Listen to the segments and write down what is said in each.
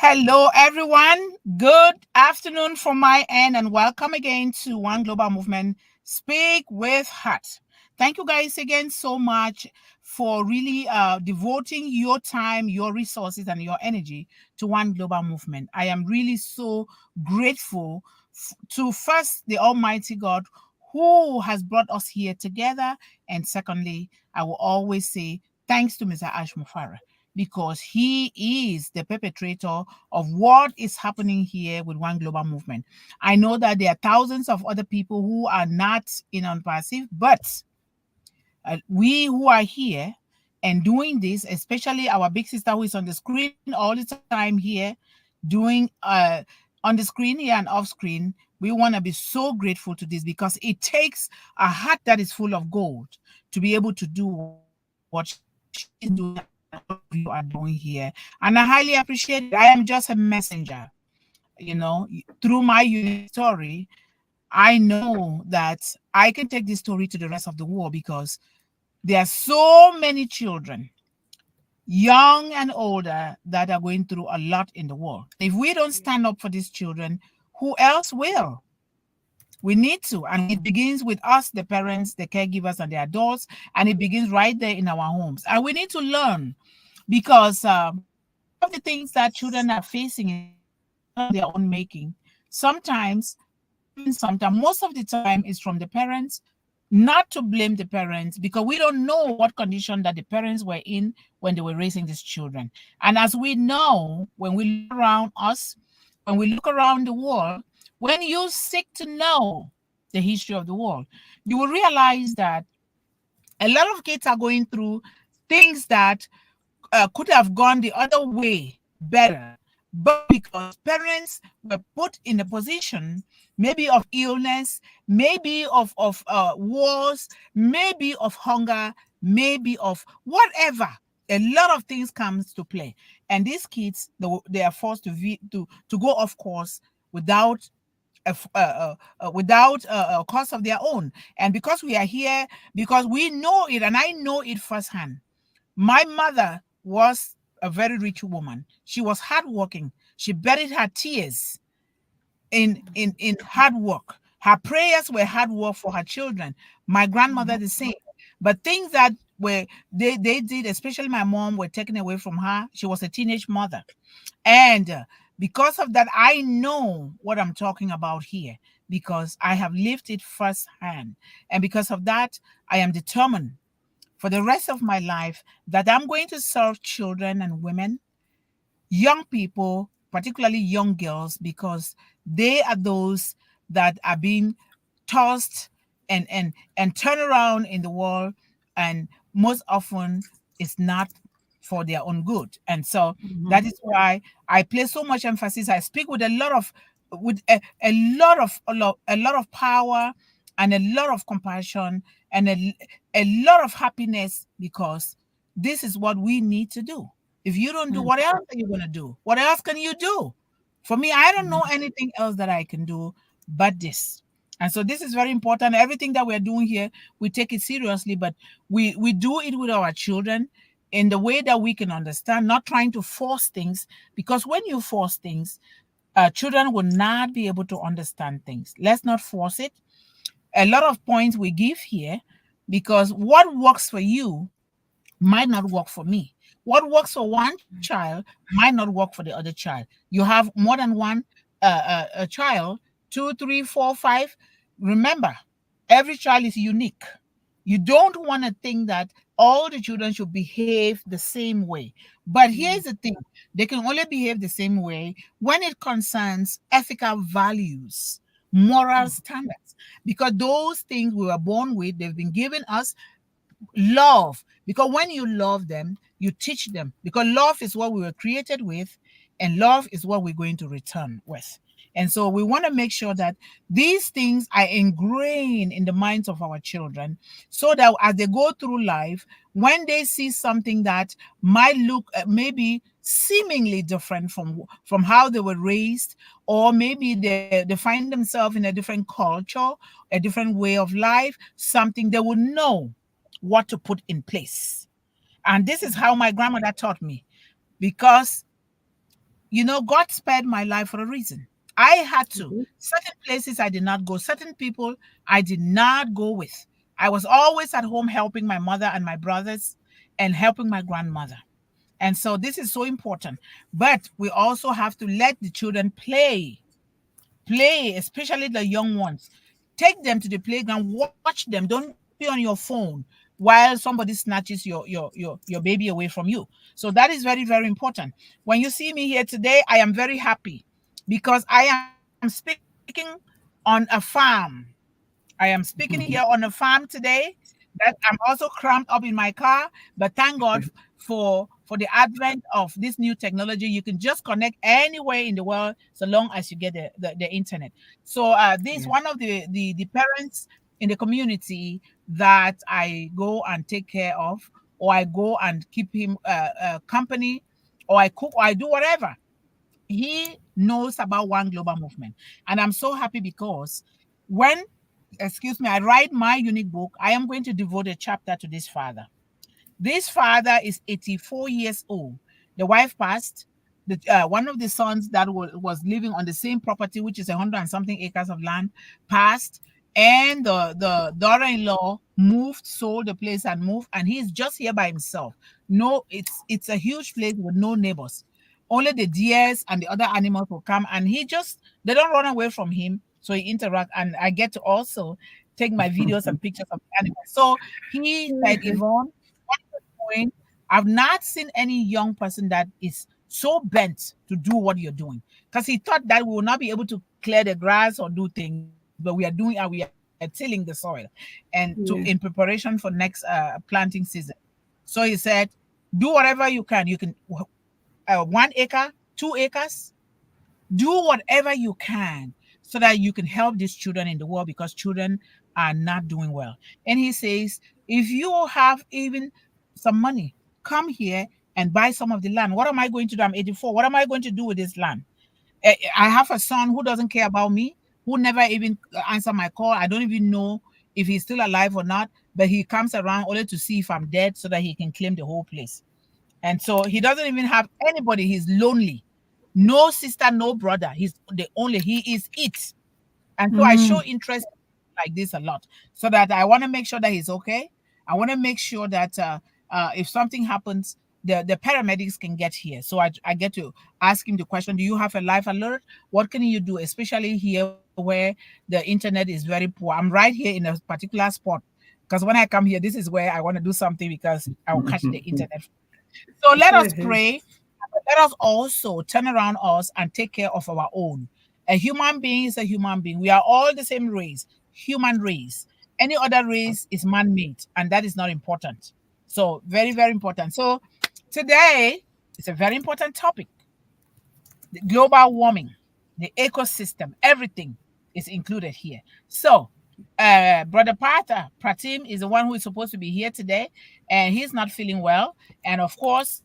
Hello, everyone. Good afternoon from my end, and welcome again to One Global Movement Speak with Heart. Thank you guys again so much for really devoting your time, your resources, and your energy to One Global Movement. I am really so grateful to first the Almighty God who has brought us here together, and secondly, I will always say thanks to Mr. Ash Mufara because he is the perpetrator of what is happening here with One Global Movement. I know that there are thousands of other people who are not in on passive, but we who are here and doing this, especially our big sister who is on the screen all the time here, doing on the screen here and off screen, we want to be so grateful to this because it takes a heart that is full of gold to be able to do what she's doing and all of you are doing here. And I highly appreciate it. I am just a messenger. Through my unique story, I know that I can take this story to the rest of the world because there are so many children, young and older, that are going through a lot in the world. If we don't stand up for these children, who else will? We need to. And it begins with us, the parents, the caregivers, and the adults. And it begins right there in our homes. And we need to learn because some of the things that children are facing in their own making, sometimes, not even sometimes, most of the time is from the parents. Not to blame the parents because we don't know what condition that the parents were in when they were raising these children. And as we know, when we look around us, when we look around the world, when you seek to know the history of the world, you will realize that a lot of kids are going through things that could have gone the other way better, but because parents were put in a position maybe of illness, maybe of wars, maybe of hunger, maybe of whatever. A lot of things comes to play, and these kids they are forced to go off course without without a cause of their own. And because we are here, because we know it, and I know it firsthand. My mother was a very rich woman. She was hardworking. She buried her tears in hard work. Her prayers were hard work for her children. My grandmother the same. But things that were they did, especially my mom, were taken away from her. She was a teenage mother. And because of that, I know what I'm talking about here because I have lived it firsthand. And because of that, I am determined for the rest of my life that I'm going to serve children and women, young people, particularly young girls, because they are those that are being tossed and turn around in the world, and most often it's not for their own good. And so that is why I place so much emphasis. I speak with a lot of a lot of power and a lot of compassion and a lot of happiness because this is what we need to do. If you don't do, what else are you going to do? What else can you do? For me, I don't know anything else that I can do but this. And so this is very important. Everything that we're doing here, we take it seriously, but we do it with our children in the way that we can understand, not trying to force things, because when you force things, children will not be able to understand things. Let's not force it. A lot of points we give here because what works for you might not work for me. What works for one child might not work for the other child. You have more than one a child, two, three, four, five. Remember, every child is unique. You don't want to think that all the children should behave the same way. But here's the thing, they can only behave the same way when it concerns ethical values, moral standards, because those things we were born with, they've been given us. Love, because when you love them, you teach them, because love is what we were created with, and love is what we're going to return with. And so we want to make sure that these things are ingrained in the minds of our children so that as they go through life, when they see something that might look maybe seemingly different from how they were raised, or maybe they find themselves in a different culture, a different way of life, something, they will know what to put in place. And this is how my grandmother taught me, because God spared my life for a reason. I had to. Mhm. Certain places I did not go, certain people I did not go with. I was always at home helping my mother and my brothers and helping my grandmother. And so this is so important. But we also have to let the children play, especially the young ones. Take them to the playground, watch them. Don't be on your phone while somebody snatches your baby away from you. So that is very, very important. When you see me here today, I am very happy because I am speaking on a farm. I am speaking here on a farm today. That I'm also cramped up in my car, but thank God for the advent of this new technology. You can just connect anywhere in the world so long as you get the internet. So this Yeah. one of the parents in the community that I go and take care of, or I go and keep him company, or I cook, or I do whatever. He knows about One Global Movement, and I'm so happy because when, excuse me, I write my unique book, I am going to devote a chapter to this father. This father is 84 years old. The wife passed. One of the sons that was living on the same property, which is 100 and something acres of land, passed. And the daughter-in-law moved, sold the place and moved. And he's just here by himself. No, it's a huge place with no neighbors. Only the deers and the other animals will come. And they don't run away from him. So he interact. And I get to also take my videos and pictures of the animals. So he said, Yvonne, what you're doing, I've not seen any young person that is so bent to do what you're doing. Because he thought that we will not be able to clear the grass or do things, but we are doing, and we are tilling the soil and to in Yeah. preparation for next planting season. So he said, do whatever you can. You can 1 acre, 2 acres, do whatever you can so that you can help these children in the world because children are not doing well. And he says, if you have even some money, come here and buy some of the land. What am I going to do? I'm 84. What am I going to do with this land? I have a son who doesn't care about me, who never even answer my call. I don't even know if he's still alive or not, but he comes around only to see if I'm dead so that he can claim the whole place. And so he doesn't even have anybody. He's lonely. No sister, no brother. He's the only, he is it. And so I show Mm. interest like this a lot so that I want to make sure that he's okay. I want to make sure that if something happens, the paramedics can get here. So I get to ask him the question, do you have a life alert? What can you do, especially here where the internet is very poor? I'm right here in a particular spot because when I come here, this is where I want to do something because I'll catch the internet. So let us pray. Let us also turn around us and take care of our own. A human being is a human being. We are all the same race, human race. Any other race is man-made, and that is not important. So very, very important. So today it's a very important topic. The global warming, the ecosystem, everything is included here. So Brother Partha, Pratim is the one who is supposed to be here today, and he's not feeling well. And of course,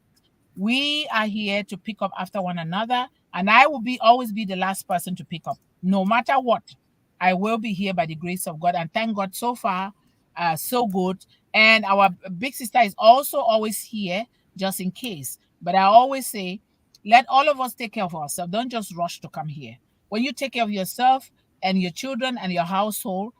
we are here to pick up after one another, and I will be always be the last person to pick up, no matter what. I will be here by the grace of God, and thank God so far, so good. And our big sister is also always here, just in case. But I always say, let all of us take care of ourselves. Don't just rush to come here. When you take care of yourself and your children and your household,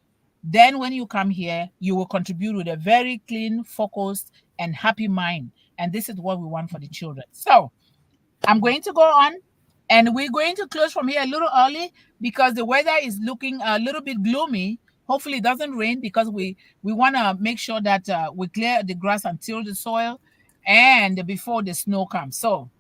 then when you come here, you will contribute with a very clean, focused, and happy mind. And this is what we want for the children. So I'm going to go on, and we're going to close from here a little early because the weather is looking a little bit gloomy. Hopefully it doesn't rain because we want to make sure that we clear the grass and till the soil and before the snow comes. So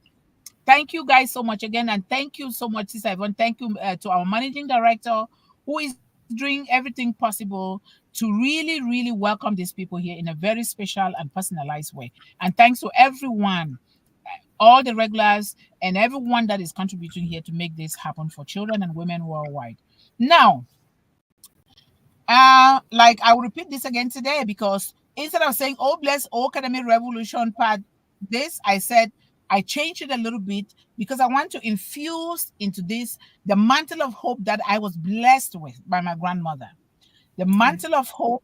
thank you guys so much again. And thank you so much, Sister Yvonne. Thank you to our managing director who is doing everything possible to really, really welcome these people here in a very special and personalized way. And thanks to everyone, all the regulars, and everyone that is contributing here to make this happen for children and women worldwide. Now, like I will repeat this again today because instead of saying, oh, bless, oh, academic revolution part, this, I said, I changed it a little bit because I want to infuse into this the mantle of hope that I was blessed with by my grandmother. The mantle of hope,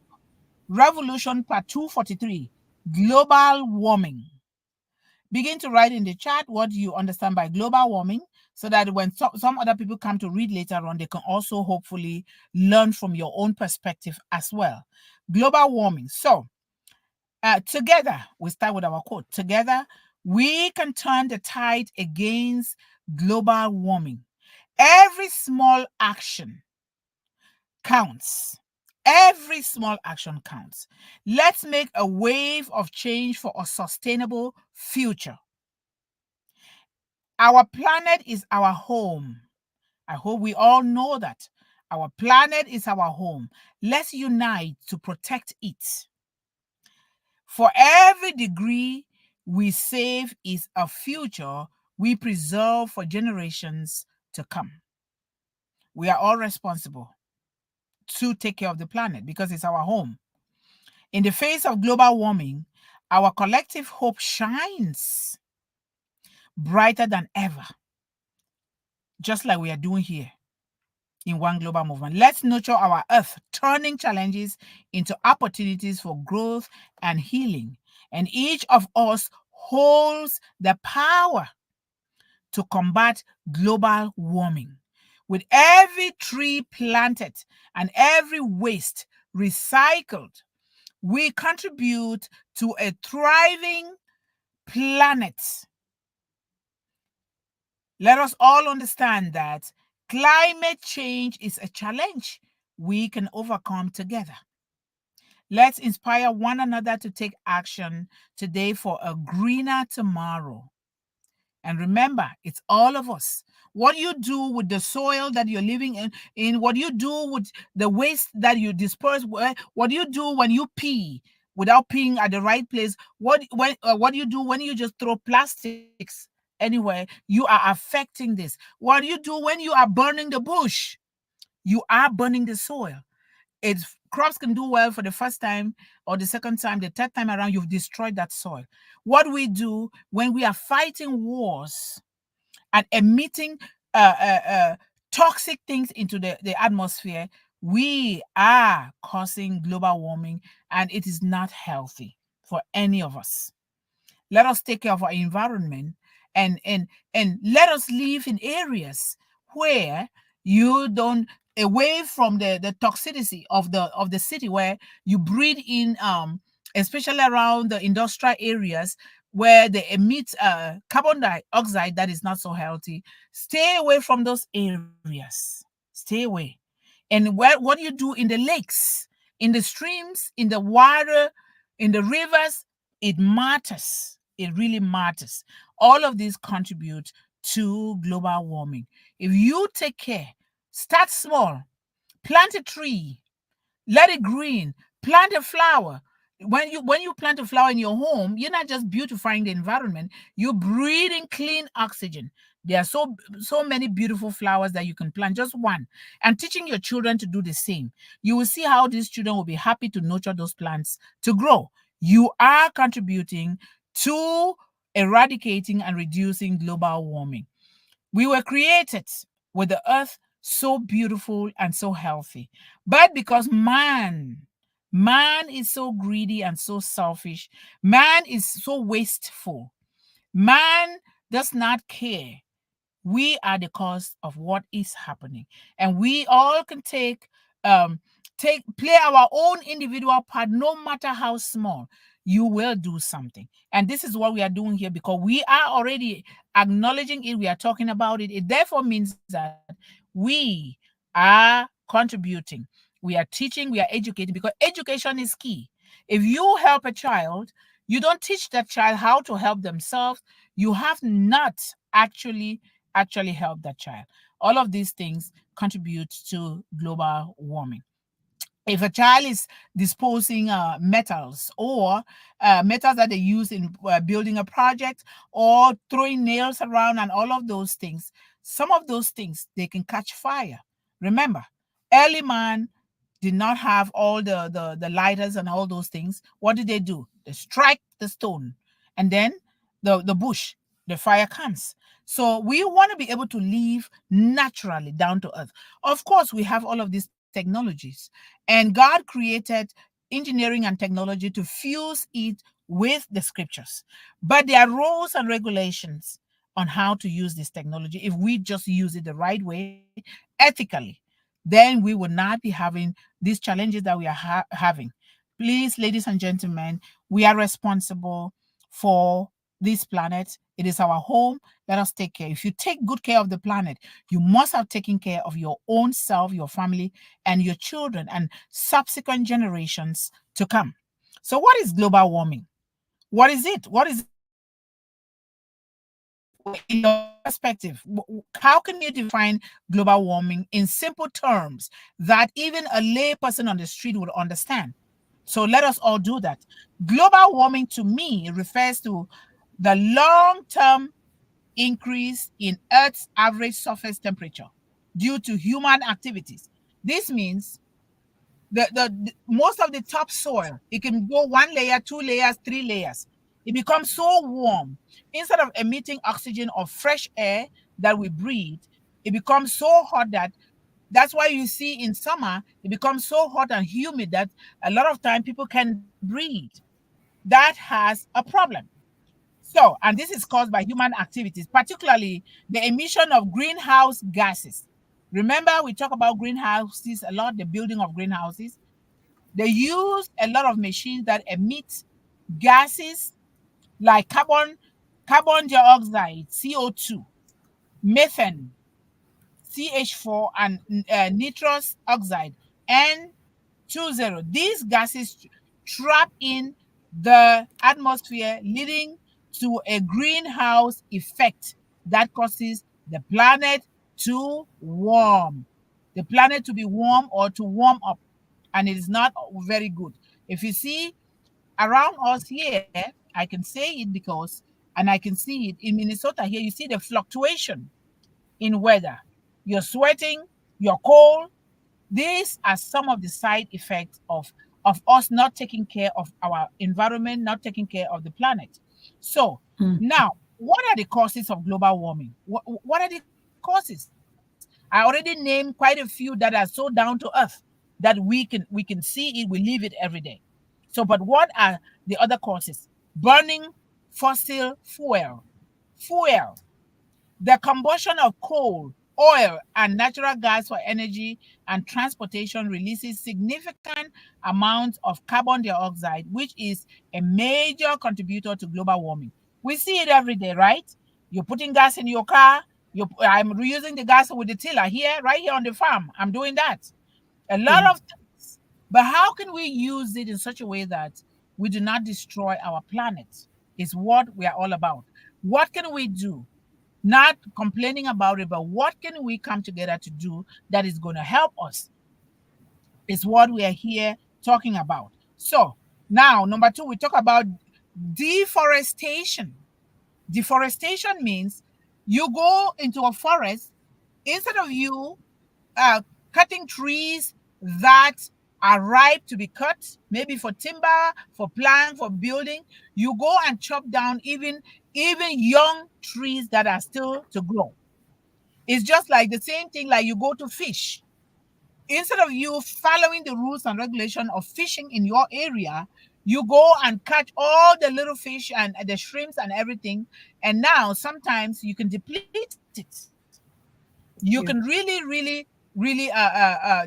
revolution part 243, global warming. Begin to write in the chat what you understand by global warming, so that when some other people come to read later on, they can also hopefully learn from your own perspective as well. Global warming. So together, we start with our quote. Together, we can turn the tide against global warming. Every small action counts. Every small action counts. Let's make a wave of change for a sustainable future. Our planet is our home. I hope we all know that. Our planet is our home. Let's unite to protect it. For every degree we save is a future we preserve for generations to come. We are all responsible to take care of the planet because it's our home. In the face of global warming, our collective hope shines brighter than ever, just like we are doing here in One Global Movement. Let's nurture our earth, turning challenges into opportunities for growth and healing. And each of us holds the power to combat global warming. With every tree planted and every waste recycled, we contribute to a thriving planet. Let us all understand that climate change is a challenge we can overcome together. Let's inspire one another to take action today for a greener tomorrow. And remember, it's all of us. What you do with the soil that you're living in what you do with the waste that you disperse, what you do when you pee without peeing at the right place, what you do when you just throw plastics anywhere, you are affecting this. What you do when you are burning the bush, you are burning the soil. It's crops can do well for the first time or the second time, the third time around, you've destroyed that soil. What we do when we are fighting wars and emitting toxic things into the atmosphere, we are causing global warming, and it is not healthy for any of us. Let us take care of our environment, and let us live in areas where you don't, away from the toxicity of the city, where you breathe in especially around the industrial areas where they emit carbon dioxide that is not so healthy. Stay away from those areas. Stay away. And what you do in the lakes, in the streams, in the water, in the rivers, it matters. It really matters. All of these contribute to global warming. If you take care, start small, plant a tree, let it green, plant a flower. When you plant a flower in your home, you're not just beautifying the environment, you're breathing clean oxygen. There are so many beautiful flowers that you can plant, just one, and teaching your children to do the same. You will see how these children will be happy to nurture those plants to grow. You are contributing to eradicating and reducing global warming. We were created with the earth so beautiful and so healthy. But because man is so greedy and so selfish, man is so wasteful, man does not care. We are the cause of what is happening. And we all can play our own individual part, no matter how small. You will do something. And this is what we are doing here, because we are already acknowledging it, we are talking about it. It therefore means that we are contributing, we are teaching, we are educating, because education is key. If you help a child, you don't teach that child how to help themselves, you have not actually helped that child. All of these things contribute to global warming. If a child is disposing metals, or metals that they use in building a project, or throwing nails around and all of those things, some of those things, they can catch fire. Remember, early man did not have all the lighters and all those things. What did they do? They strike the stone, and then the bush, the fire comes. So we want to be able to live naturally, down to earth. Of course, we have all of these technologies, and God created engineering and technology to fuse it with the scriptures. But there are rules and regulations on how to use this technology. If we just use it the right way, ethically, then we will not be having these challenges that we are having. Please, ladies and gentlemen, we are responsible for this planet. It is our home. Let us take care. If you take good care of the planet, you must have taken care of your own self, your family, and your children and subsequent generations to come. So, what is global warming? What is it? What is it in your perspective? How can you define global warming in simple terms that even a lay person on the street would understand? So let us all do that. Global warming to me refers to the long-term increase in Earth's average surface temperature due to human activities. This means the most of the topsoil, it can go 1 layer, 2 layers, 3 layers. It becomes so warm. Instead of emitting oxygen or fresh air that we breathe, it becomes so hot that's why you see in summer it becomes so hot and humid that a lot of time people can breathe. That has a problem. So, and this is caused by human activities, particularly the emission of greenhouse gases. Remember, we talk about greenhouses a lot, the building of greenhouses. They use a lot of machines that emit gases like carbon dioxide, CO2, methane, CH4, and nitrous oxide, N20. These gases trap in the atmosphere, leading to a greenhouse effect that causes the planet to warm. The planet to be warm or to warm up, and it is not very good. If you see around us here, I can say it because, and I can see it in Minnesota here, you see the fluctuation in weather. You're sweating, you're cold. These are some of the side effects of us not taking care of our environment, not taking care of the planet. So now, what are the causes of global warming? What are the causes? I already named quite a few that are so down to earth that we can see it, we live it every day. So, but what are the other causes? Burning fossil fuel, the combustion of coal, oil, and natural gas for energy and transportation releases significant amounts of carbon dioxide, which is a major contributor to global warming. We see it every day, right? You're putting gas in your car. I'm reusing the gas with the tiller here, right here on the farm. I'm doing that. A lot of things. But how can we use it in such a way that we do not destroy our planet? Is what we are all about. What can we do? Not complaining about it, but what can we come together to do that is going to help us is what we are here talking about. So now, number two, we talk about deforestation. Deforestation means you go into a forest, instead of you uh, cutting trees that are ripe to be cut, maybe for timber, for plank, for building, you go and chop down even young trees that are still to grow. It's just like the same thing like you go to fish. Instead of you following the rules and regulation of fishing in your area, you go and catch all the little fish and the shrimps and everything. And now sometimes you can deplete it. You can really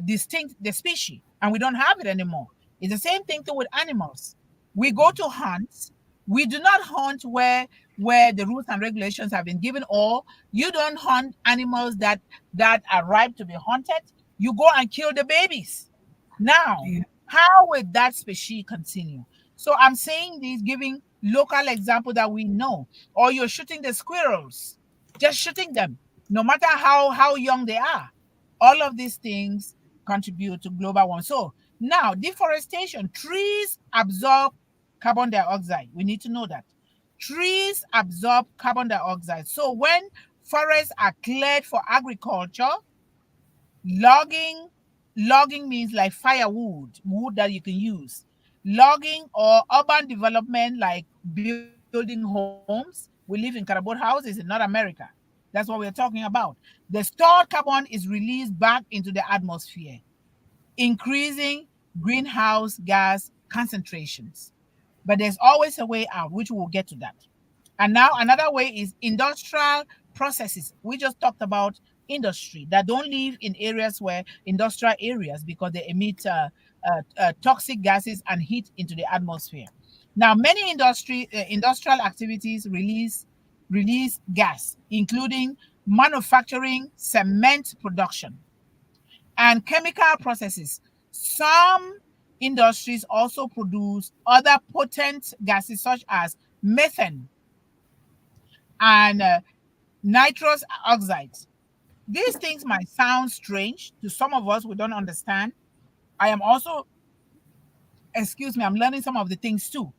distinct the species, and we don't have it anymore. It's the same thing too with animals. We go to hunt. We do not hunt where the rules and regulations have been given, or you don't hunt animals that are ripe to be hunted. You go and kill the babies. Now, how will that species continue? So I'm saying this, giving local example that we know. Or you're shooting the squirrels, just shooting them, no matter how young they are. All of these things contribute to global warming. So now, deforestation, trees absorb carbon dioxide. We need to know that. Trees absorb carbon dioxide. So when forests are cleared for agriculture, logging, logging means like firewood, wood that you can use. Logging or urban development like building homes. We live in cardboard houses in North America. That's what we're talking about. The stored carbon is released back into the atmosphere, increasing greenhouse gas concentrations. but there's always a way out, which we'll get to that. And now another way is industrial processes. We just talked about industry that don't live in areas where industrial areas because they emit toxic gases and heat into the atmosphere. Now, many industrial activities release gas, including manufacturing, cement production, and chemical processes. Some industries also produce other potent gases such as methane and nitrous oxides. These things might sound strange to some of us. We don't understand. I am also, excuse me, I'm learning some of the things too.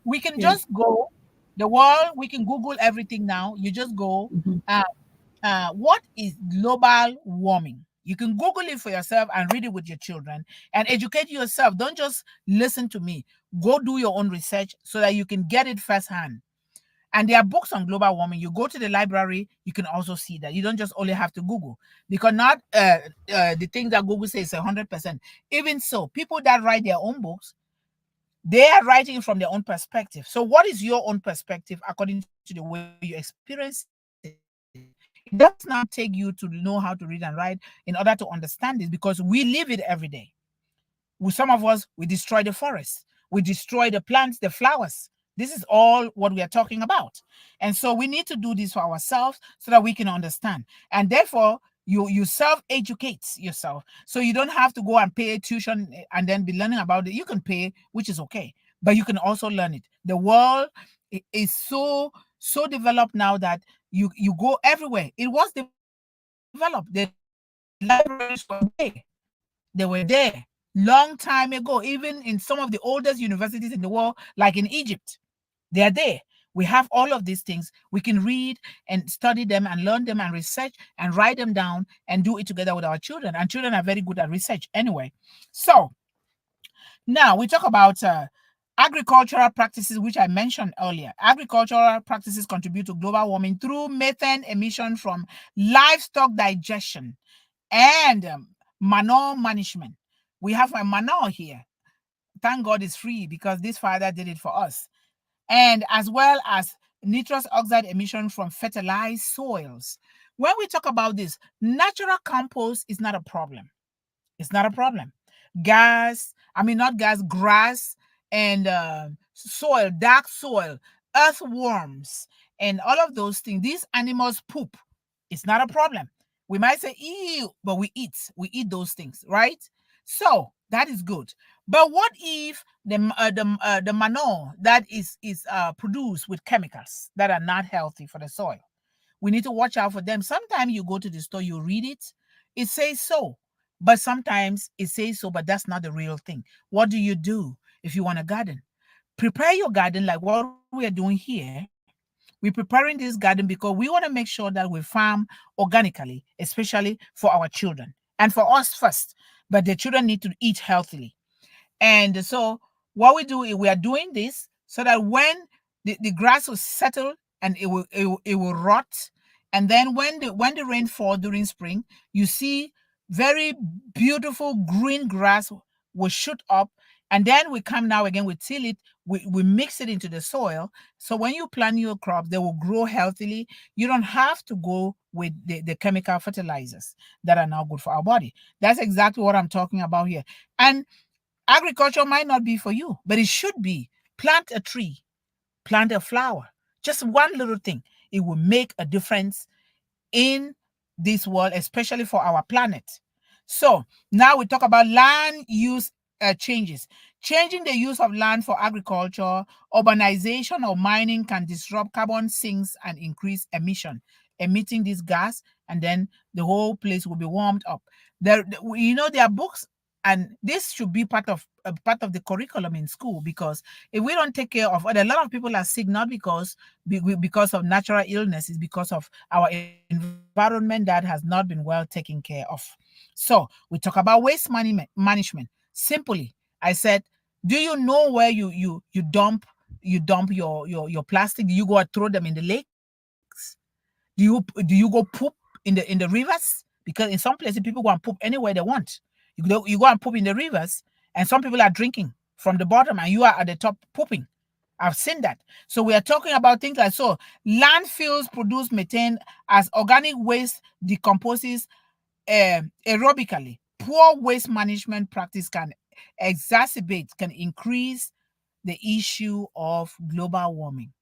We can Yes. just go the world. We can Google everything now. You just go. Mm-hmm. What is global warming? You can Google it for yourself and read it with your children and educate yourself. Don't just listen to me. Go do your own research so that you can get it firsthand. And there are books on global warming. You go to the library, you can also see that. You don't just only have to Google, because not the thing that Google says is 100%. Even so, people that write their own books, they are writing from their own perspective. So what is your own perspective according to the way you experience it? It does not take you to know how to read and write in order to understand this, because we live it every day. With some of us, we destroy the forest, we destroy the plants, the flowers. This is all what we are talking about. And so we need to do this for ourselves so that we can understand. And therefore, you self-educate yourself. So you don't have to go and pay tuition and then be learning about it. You can pay, which is okay, but you can also learn it. The world is so developed now that you go everywhere. It was developed. The libraries were there. They were there long time ago, even in some of the oldest universities in the world, like in Egypt. They are there. We have all of these things. We can read and study them and learn them and research and write them down and do it together with our children. And children are very good at research anyway. So now we talk about agricultural practices, which I mentioned earlier. Agricultural practices contribute to global warming through methane emission from livestock digestion and manure management. We have a manure here. Thank God it's free because this father did it for us. And as well as nitrous oxide emission from fertilized soils. When we talk about this, natural compost is not a problem. It's not a problem. Not gas, grass and soil, dark soil, earthworms, and all of those things. These animals poop. It's not a problem. We might say, ew, but we eat those things, right? So that is good. But what if the manure that is produced with chemicals that are not healthy for the soil? We need to watch out for them. Sometimes you go to the store, you read it says so, but sometimes it says so, but that's not the real thing. What do you do if you want a garden? Prepare your garden like what we are doing here. We're preparing this garden because we want to make sure that we farm organically, especially for our children and for us first. But the children need to eat healthily. And so what we do is we are doing this so that when the grass will settle and it will rot. And then when the rain falls during spring, you see very beautiful green grass will shoot up. And then we come now again, we till it, we mix it into the soil. So when you plant your crops, they will grow healthily. You don't have to go with the chemical fertilizers that are not good for our body. That's exactly what I'm talking about here. And agriculture might not be for you, but it should be. Plant a tree, plant a flower, just one little thing. It will make a difference in this world, especially for our planet. So now we talk about land use changes. Changing the use of land for agriculture, urbanization, or mining can disrupt carbon sinks and increase emitting this gas, and then the whole place will be warmed up. There are books, and this should be part of the curriculum in school, because if we don't take care of it, a lot of people are sick not because of natural illness, it's because of our environment that has not been well taken care of. So we talk about waste management. Simply, I said, do you know where you dump your plastic? Do you go and throw them in the lakes? Do you go poop in the rivers? Because in some places people go and poop anywhere they want. You go and poop in the rivers, and some people are drinking from the bottom, and you are at the top pooping. I've seen that. So we are talking about things like, so landfills produce methane as organic waste decomposes aerobically. Poor waste management practice can increase the issue of global warming.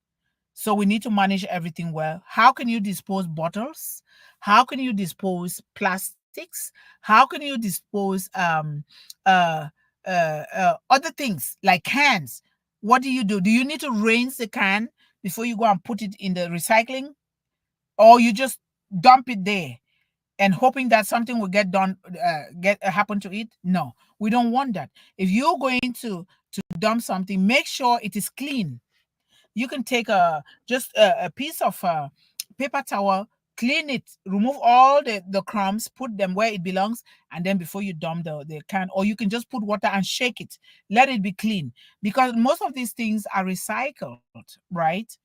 So we need to manage everything well. How can you dispose bottles? How can you dispose plastics? How can you dispose uh, other things like cans? What do you do? Do you need to rinse the can before you go and put it in the recycling, or you just dump it there and hoping that something will get done, happen to it? No, we don't want that. If you're going to dump something, make sure it is clean. You can take a piece of paper towel, clean it, remove all the crumbs, put them where it belongs, and then before you dump the can, or you can just put water and shake it, let it be clean, because most of these things are recycled, right?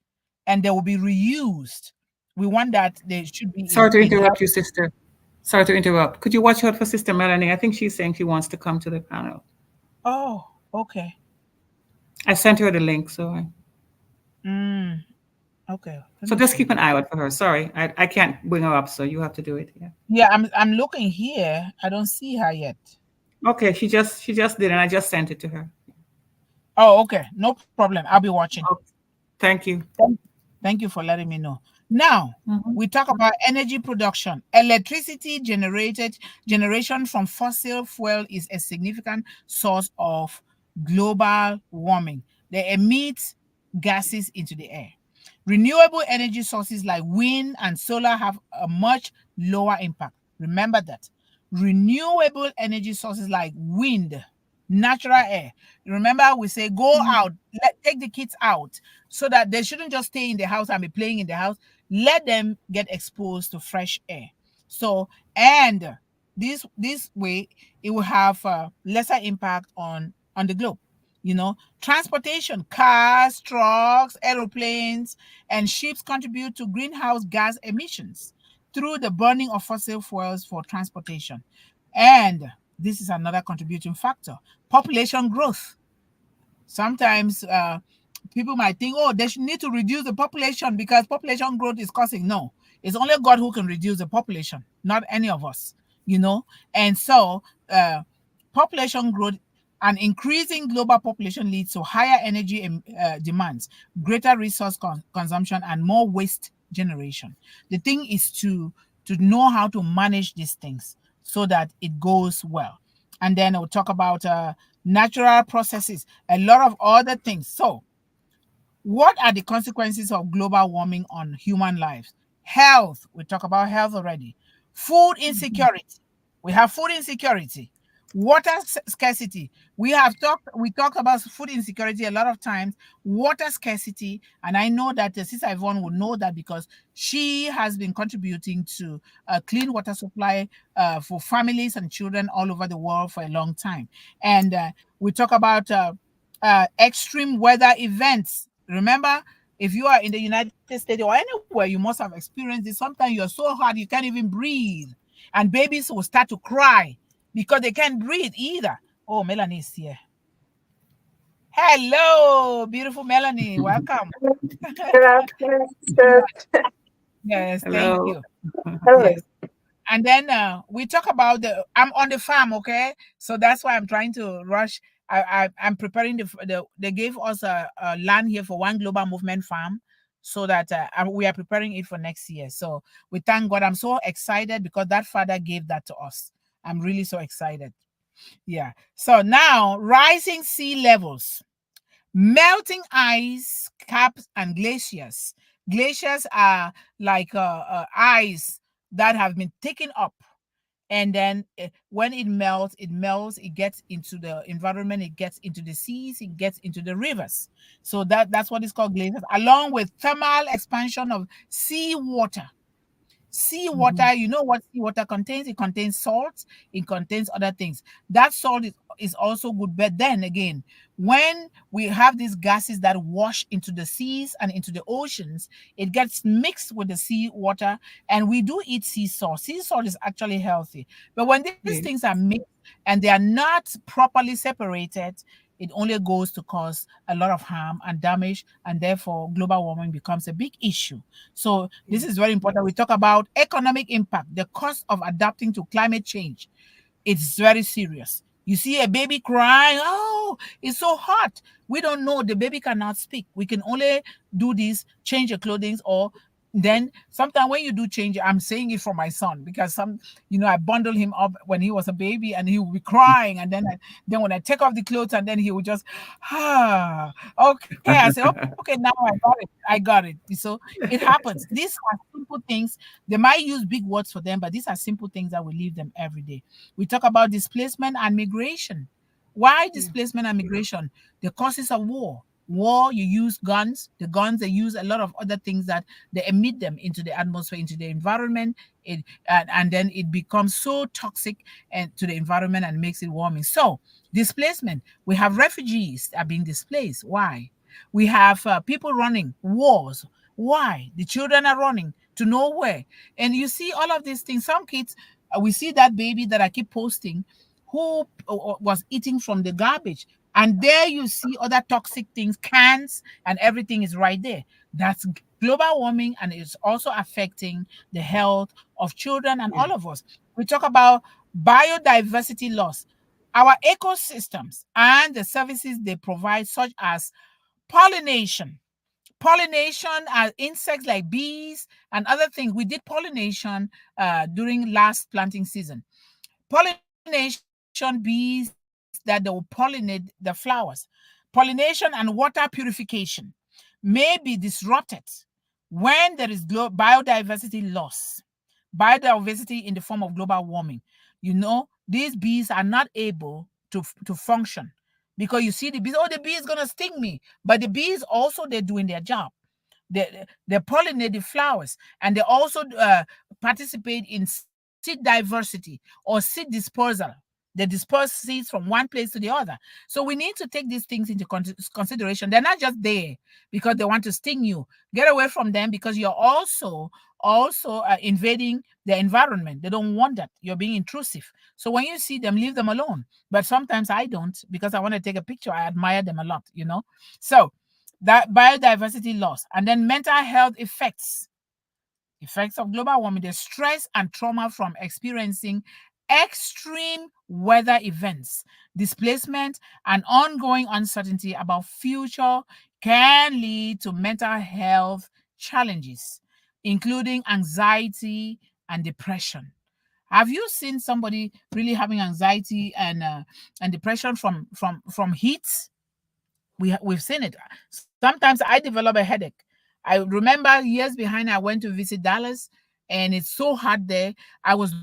And they will be reused. We want that they should be Sorry to in health. interrupt you, sister. Sorry to interrupt. Could you watch out for Sister Melanie? I think she's saying she wants to come to the panel. Oh, okay. I sent her the link, Mm, okay. Let so me just see. keep an eye out for her. Sorry, I can't bring her up, so you have to do it. Yeah. Yeah, I'm looking here. I don't see her yet. Okay, she just did, and I just sent it to her. Oh, okay. No problem. I'll be watching. Oh, thank you. Thank thank you for letting me know. Now, Mhm. we talk about energy production. Electricity generation from fossil fuel is a significant source of global warming. They emit gases into the air. Renewable energy sources like wind and solar have a much lower impact. Remember that. Renewable energy sources like wind, natural air. Remember, we say go out, take the kids out, so that they shouldn't just stay in the house and be playing in the house. Let them get exposed to fresh air. So, and this way, it will have lesser impact on the globe. Transportation, cars, trucks, aeroplanes, and ships contribute to greenhouse gas emissions through the burning of fossil fuels for transportation. And this is another contributing factor: population growth. Sometimes people might think, oh, they should need to reduce the population because population growth is causing. No, it's only God who can reduce the population, not any of us, you know. And so, population growth and increasing global population leads to higher energy demands, greater resource consumption, and more waste generation. The thing is to know how to manage these things so that it goes well. And then we'll talk about natural processes, a lot of other things. So, what are the consequences of global warming on human lives? Health, we talk about health already. Food insecurity, we have food insecurity. Water scarcity, we talked about food insecurity a lot of times. Water scarcity, and I know that Sister Yvonne will know that because she has been contributing to a clean water supply for families and children all over the world for a long time. And we talk about extreme weather events. Remember, if you are in the United States or anywhere, you must have experienced this. Sometimes you're so hot you can't even breathe, and babies will start to cry because they can't breathe either. Oh, Melanie is here. Hello, beautiful Melanie. Welcome. Good afternoon, sister. Yes, thank Hello. you. Hello. Yes. And then we talk about I'm on the farm, okay? So that's why I'm trying to rush. I'm preparing they gave us a land here for one global movement farm, so that we are preparing it for next year. So we thank God. I'm so excited because that father gave that to us. I'm really so excited. Yeah. So now, rising sea levels, melting ice caps and glaciers. Glaciers are like ice that have been taken up, and then when it melts, it gets into the environment, it gets into the seas, it gets into the rivers. So that's what is called glaciers, along with thermal expansion of seawater. Seawater, you know what seawater contains? It contains salt, it contains other things. That salt is also good. But then again, when we have these gases that wash into the seas and into the oceans, it gets mixed with the seawater, and we do eat sea salt. Sea salt is actually healthy. But when these Yes. things are mixed and they are not properly separated, it only goes to cause a lot of harm and damage, and therefore global warming becomes a big issue. So this is very important. We talk about economic impact, the cost of adapting to climate change. It's very serious. You see a baby crying, oh, it's so hot. We don't know. The baby cannot speak. We can only do this, change your clothing, or then sometimes when you do change, I'm saying it for my son because I bundle him up when he was a baby and he would be crying, and then when I take off the clothes, and then he would just okay. I say, okay, now I got it. So it happens. These are simple things. They might use big words for them, but these are simple things that we live them every day. We talk about displacement and migration. Why displacement and migration? The causes of war. War, you use guns. The guns, they use a lot of other things that they emit them into the atmosphere, into the environment, and then it becomes so toxic and to the environment and makes it warming. So displacement, we have refugees that are being displaced. Why? We have people running wars. Why? The children are running to nowhere. And you see all of these things. Some kids, we see that baby that I keep posting who was eating from the garbage. And there you see other toxic things, cans, and everything is right there. That's global warming, and it's also affecting the health of children and all of us. We talk about biodiversity loss. Our ecosystems and the services they provide, such as pollination. Pollination are insects like bees and other things. We did pollination during last planting season. Pollination bees that they will pollinate the flowers. Pollination and water purification may be disrupted when there is biodiversity loss. Biodiversity in the form of global warming. These bees are not able to function because you see the bees, the bee is going to sting me. But the bees also, they're doing their job. They pollinate the flowers, and they also participate in seed diversity or seed dispersal. They disperse seeds from one place to the other. So we need to take these things into consideration. They're not just there because they want to sting you. Get away from them because you're also invading the environment. They don't want that. You're being intrusive. So when you see them, leave them alone. But sometimes I don't because I want to take a picture. I admire them a lot, So that biodiversity loss, and then mental health effects of global warming, the stress and trauma from experiencing extreme weather events, displacement, and ongoing uncertainty about future can lead to mental health challenges, including anxiety and depression. Have you seen somebody really having anxiety and depression from heat? We've seen it. Sometimes I develop a headache. I remember years behind, I went to visit Dallas, and it's so hot there. I was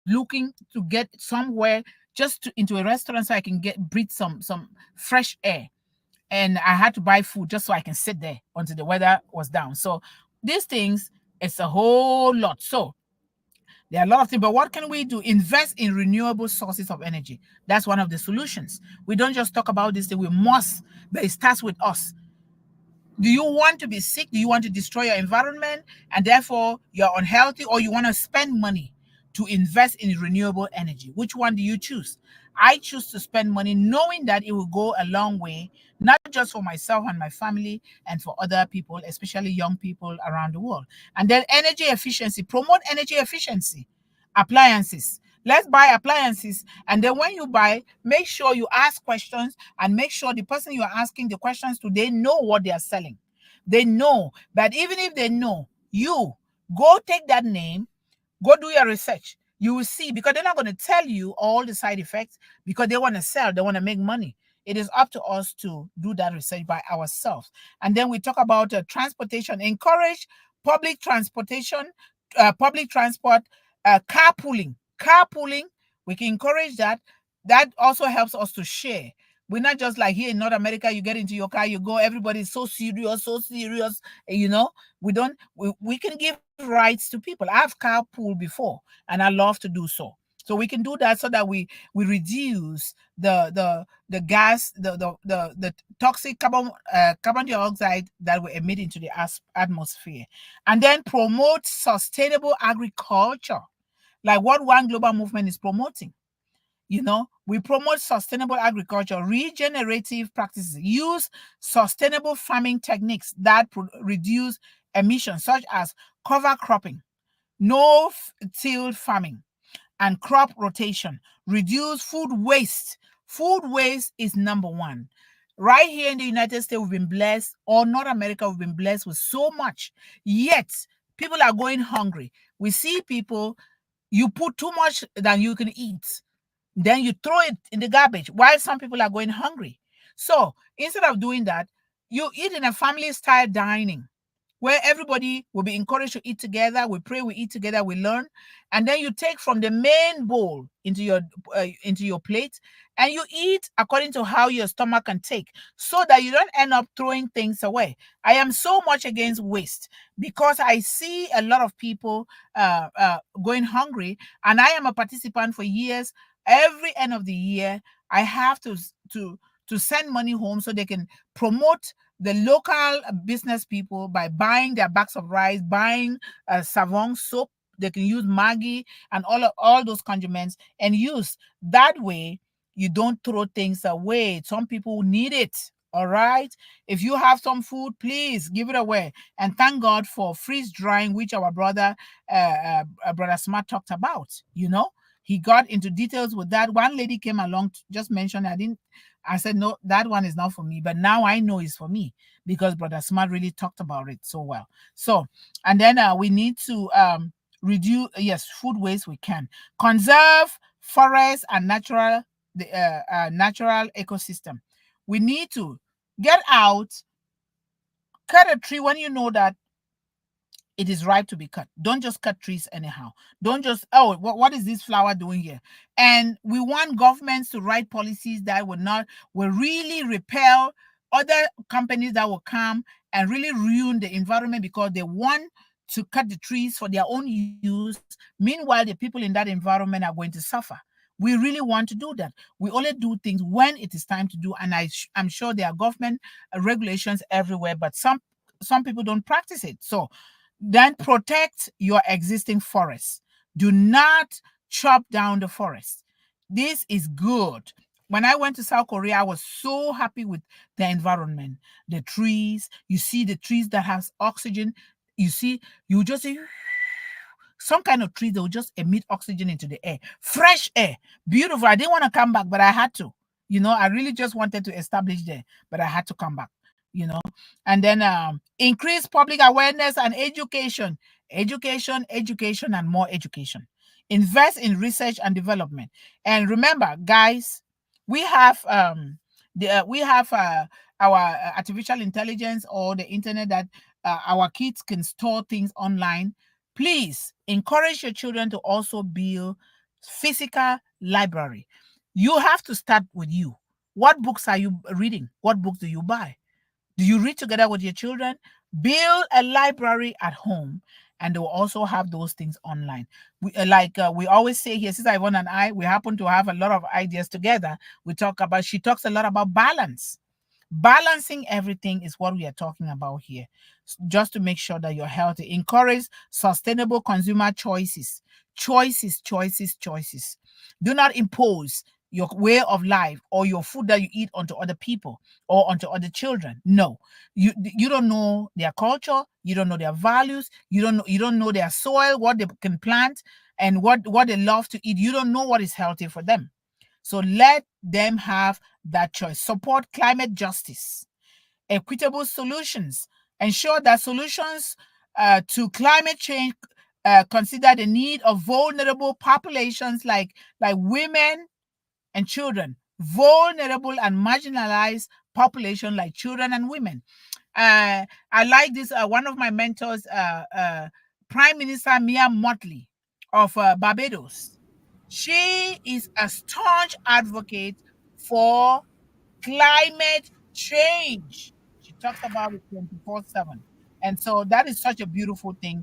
looking to get somewhere into a restaurant so I can breathe some fresh air. And I had to buy food just so I can sit there until the weather was down. So these things, it's a whole lot. So there are a lot of things, but what can we do? Invest in renewable sources of energy. That's one of the solutions. We don't just talk about this thing. We must, but it starts with us. Do you want to be sick? Do you want to destroy your environment and therefore you're unhealthy, or you want to spend money to invest in renewable energy? Which one do you choose? I choose to spend money knowing that it will go a long way, not just for myself and my family and for other people, especially young people around the world. And then energy efficiency, promote energy efficiency. Appliances. Let's buy appliances. And then when you buy, make sure you ask questions and make sure the person you are asking the questions to, they know what they are selling. They know. But even if they know, you go take that name, go do your research. You will see, because they're not going to tell you all the side effects because they want to sell, they want to make money. It is up to us to do that research by ourselves. And then we talk about transportation. Encourage public transportation, public transport, carpooling. Carpooling, we can encourage that. That also helps us to share. We're not just like here in North America, you get into your car, you go, everybody's so serious. We can give rights to people. I've carpooled before and I love to do so. So we can do that so that we reduce the gas, the toxic carbon dioxide that we emit into the atmosphere. And then promote sustainable agriculture, like what One Global Movement is promoting. We promote sustainable agriculture, regenerative practices, use sustainable farming techniques that reduce emissions, such as cover cropping, no-till farming, and crop rotation, reduce food waste. Food waste is number one. Right here in the United States, we've been blessed, or North America, we've been blessed with so much. Yet, people are going hungry. We see people, you put too much than you can eat, then you throw it in the garbage while some people are going hungry. So instead of doing that, you eat in a family style dining where everybody will be encouraged to eat together. We pray, we eat together, we learn, and then you take from the main bowl into your plate, and you eat according to how your stomach can take, so that you don't end up throwing things away. I am so much against waste because I see a lot of people going hungry, and I am a participant for years. Every end of the year, I have to send money home so they can promote the local business people by buying their bags of rice, buying savon soap. They can use Maggi and all those condiments and use. That way, you don't throw things away. Some people need it. All right. If you have some food, please give it away. And thank God for freeze drying, which our brother Smart talked about. He got into details with that. One lady came along to just mention. I said, no, that one is not for me. But now I know it's for me because Brother Smart really talked about it so well. So, and then we need to reduce, food waste we can. Conserve forests and natural ecosystem. We need to get out, cut a tree when you know that it is ripe to be cut. Don't just cut trees anyhow. Don't just, what is this flower doing here? And we want governments to write policies that will really repel other companies that will come and really ruin the environment because they want to cut the trees for their own use. Meanwhile, the people in that environment are going to suffer. We really want to do that. We only do things when it is time to do. And I'm sure there are government regulations everywhere, but some people don't practice it. So then protect your existing forests. Do not chop down the forest. This is good. When I went to South Korea, I was so happy with the environment, the trees. You see the trees that has oxygen. You just see some kind of trees that will just emit oxygen into the air. Fresh air. Beautiful. I didn't want to come back, but I had to. I really just wanted to establish there, but I had to come back. And then increase public awareness and education, and more education. Invest in research and development. And remember, guys, we have our artificial intelligence or the internet that our kids can store things online. Please encourage your children to also build physical library. You have to start with you. What books are you reading? What books do you buy? Do you read together with your children? Build a library at home, and they will also have those things online. We always say here, Sister Yvonne and I, we happen to have a lot of ideas together. She talks a lot about balance. Balancing everything is what we are talking about here, just to make sure that you're healthy. Encourage sustainable consumer choices. Choices. Do not impose your way of life or your food that you eat onto other people or onto other children. No, you don't know their culture, you don't know their values, you don't know their soil, what they can plant and what they love to eat. You don't know what is healthy for them. So let them have that choice. Support climate justice, equitable solutions. Ensure that solutions to climate change consider the need of vulnerable populations like women and children, vulnerable and marginalized population like children and women. I like this. One of my mentors, Prime Minister Mia Mottley of Barbados. She is a staunch advocate for climate change. She talks about it 24/7. And so that is such a beautiful thing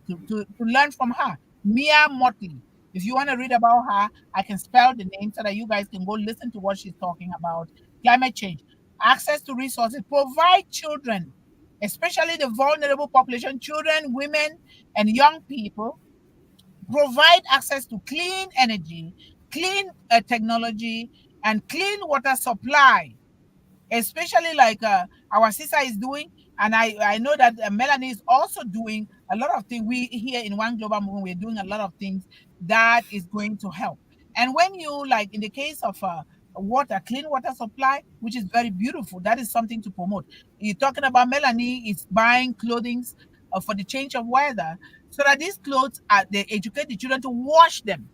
to learn from her. Mia Mottley. If you want to read about her, I can spell the name so that you guys can go listen to what she's talking about. Climate change, access to resources, provide children, especially the vulnerable population, children, women, and young people, provide access to clean energy, clean technology and clean water supply, especially like our sister is doing, and I know that Melanie is also doing a lot of things. We here in One Global Movement, we're doing a lot of things that is going to help. And when you, like in the case of water, clean water supply, which is very beautiful, that is something to promote. You're talking about Melanie is buying clothing for the change of weather, so that these clothes are, they educate the children to wash them,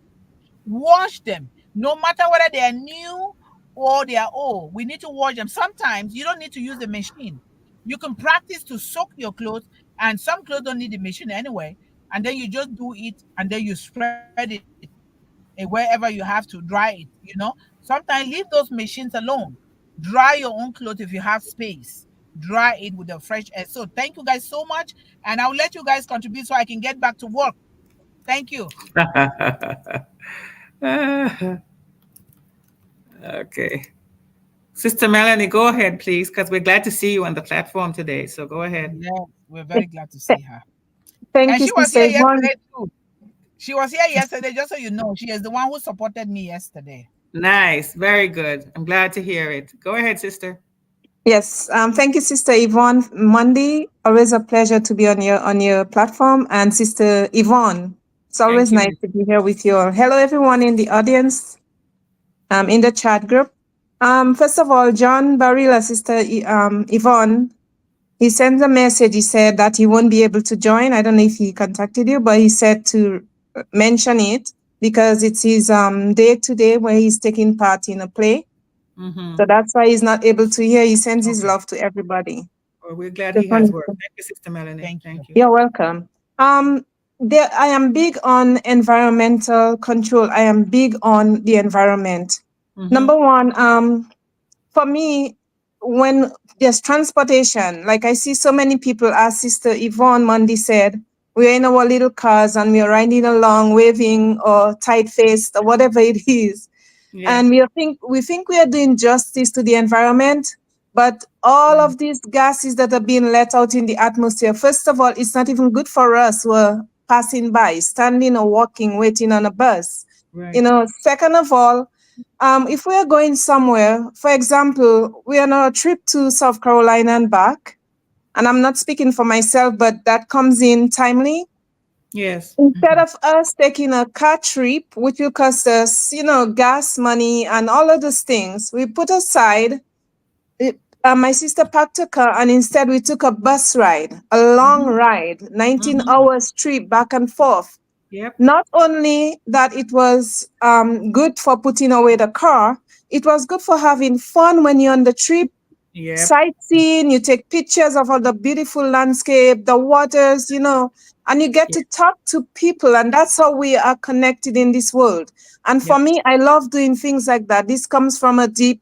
no matter whether they are new or they are old. We need to wash them. Sometimes you don't need to use the machine. You can practice to soak your clothes, and some clothes don't need the machine anyway. And then you just do it, and then you spread it wherever you have to dry it. Sometimes leave those machines alone. Dry your own clothes if you have space. Dry it with the fresh air. So thank you guys so much, and I'll let you guys contribute so I can get back to work. Thank you. Okay. Sister Melanie, go ahead, please, because we're glad to see you on the platform today. So go ahead. Yes, we're very glad to see her. Thank And you, she was Sister here Yvonne. yesterday too. She was here yesterday, just so you know. She is the one who supported me yesterday. Nice. Very good. I'm glad to hear it. Go ahead, sister. Yes, thank you, Sister Yvonne. Mundih, always a pleasure to be on your platform, and Sister Yvonne, it's always Thank you. nice to be here with you all. Hello, everyone in the audience, in the chat group. First of all, John Barilla, Sister Yvonne, he sends a message. He said that he won't be able to join. I don't know if he contacted you, but he said to mention it because it's his day today where he's taking part in a play. Mm-hmm. So that's why he's not able to hear. He sends his Okay. love to everybody. Well, we're glad Just he has wanted work. to- Thank you, Sister Melanie. Thank Thank you. You're welcome. I am big on environmental control. I am big on the environment. Mm-hmm. Number one, for me, when there's transportation, like I see so many people, as Sister Yvonne Mundih said, we're in our little cars and we're riding along, waving or tight-faced or whatever it is. Yeah. And we think we are doing justice to the environment, but all of these gases that are being let out in the atmosphere, first of all, it's not even good for us who are passing by, standing or walking, waiting on a bus. Right. Second of all, if we are going somewhere, for example, we are on a trip to South Carolina and back, and I'm not speaking for myself, but that comes in timely. Yes. Instead of us taking a car trip, which will cost us, gas money and all of those things, we put aside. My sister packed a car, and instead we took a bus ride, a long ride, 19 hours trip back and forth. Yep. Not only that it was good for putting away the car, it was good for having fun when you're on the trip, Yep. sightseeing, you take pictures of all the beautiful landscape, the waters, and you get to talk to people, and that's how we are connected in this world. And for me, I love doing things like that. This comes from a deep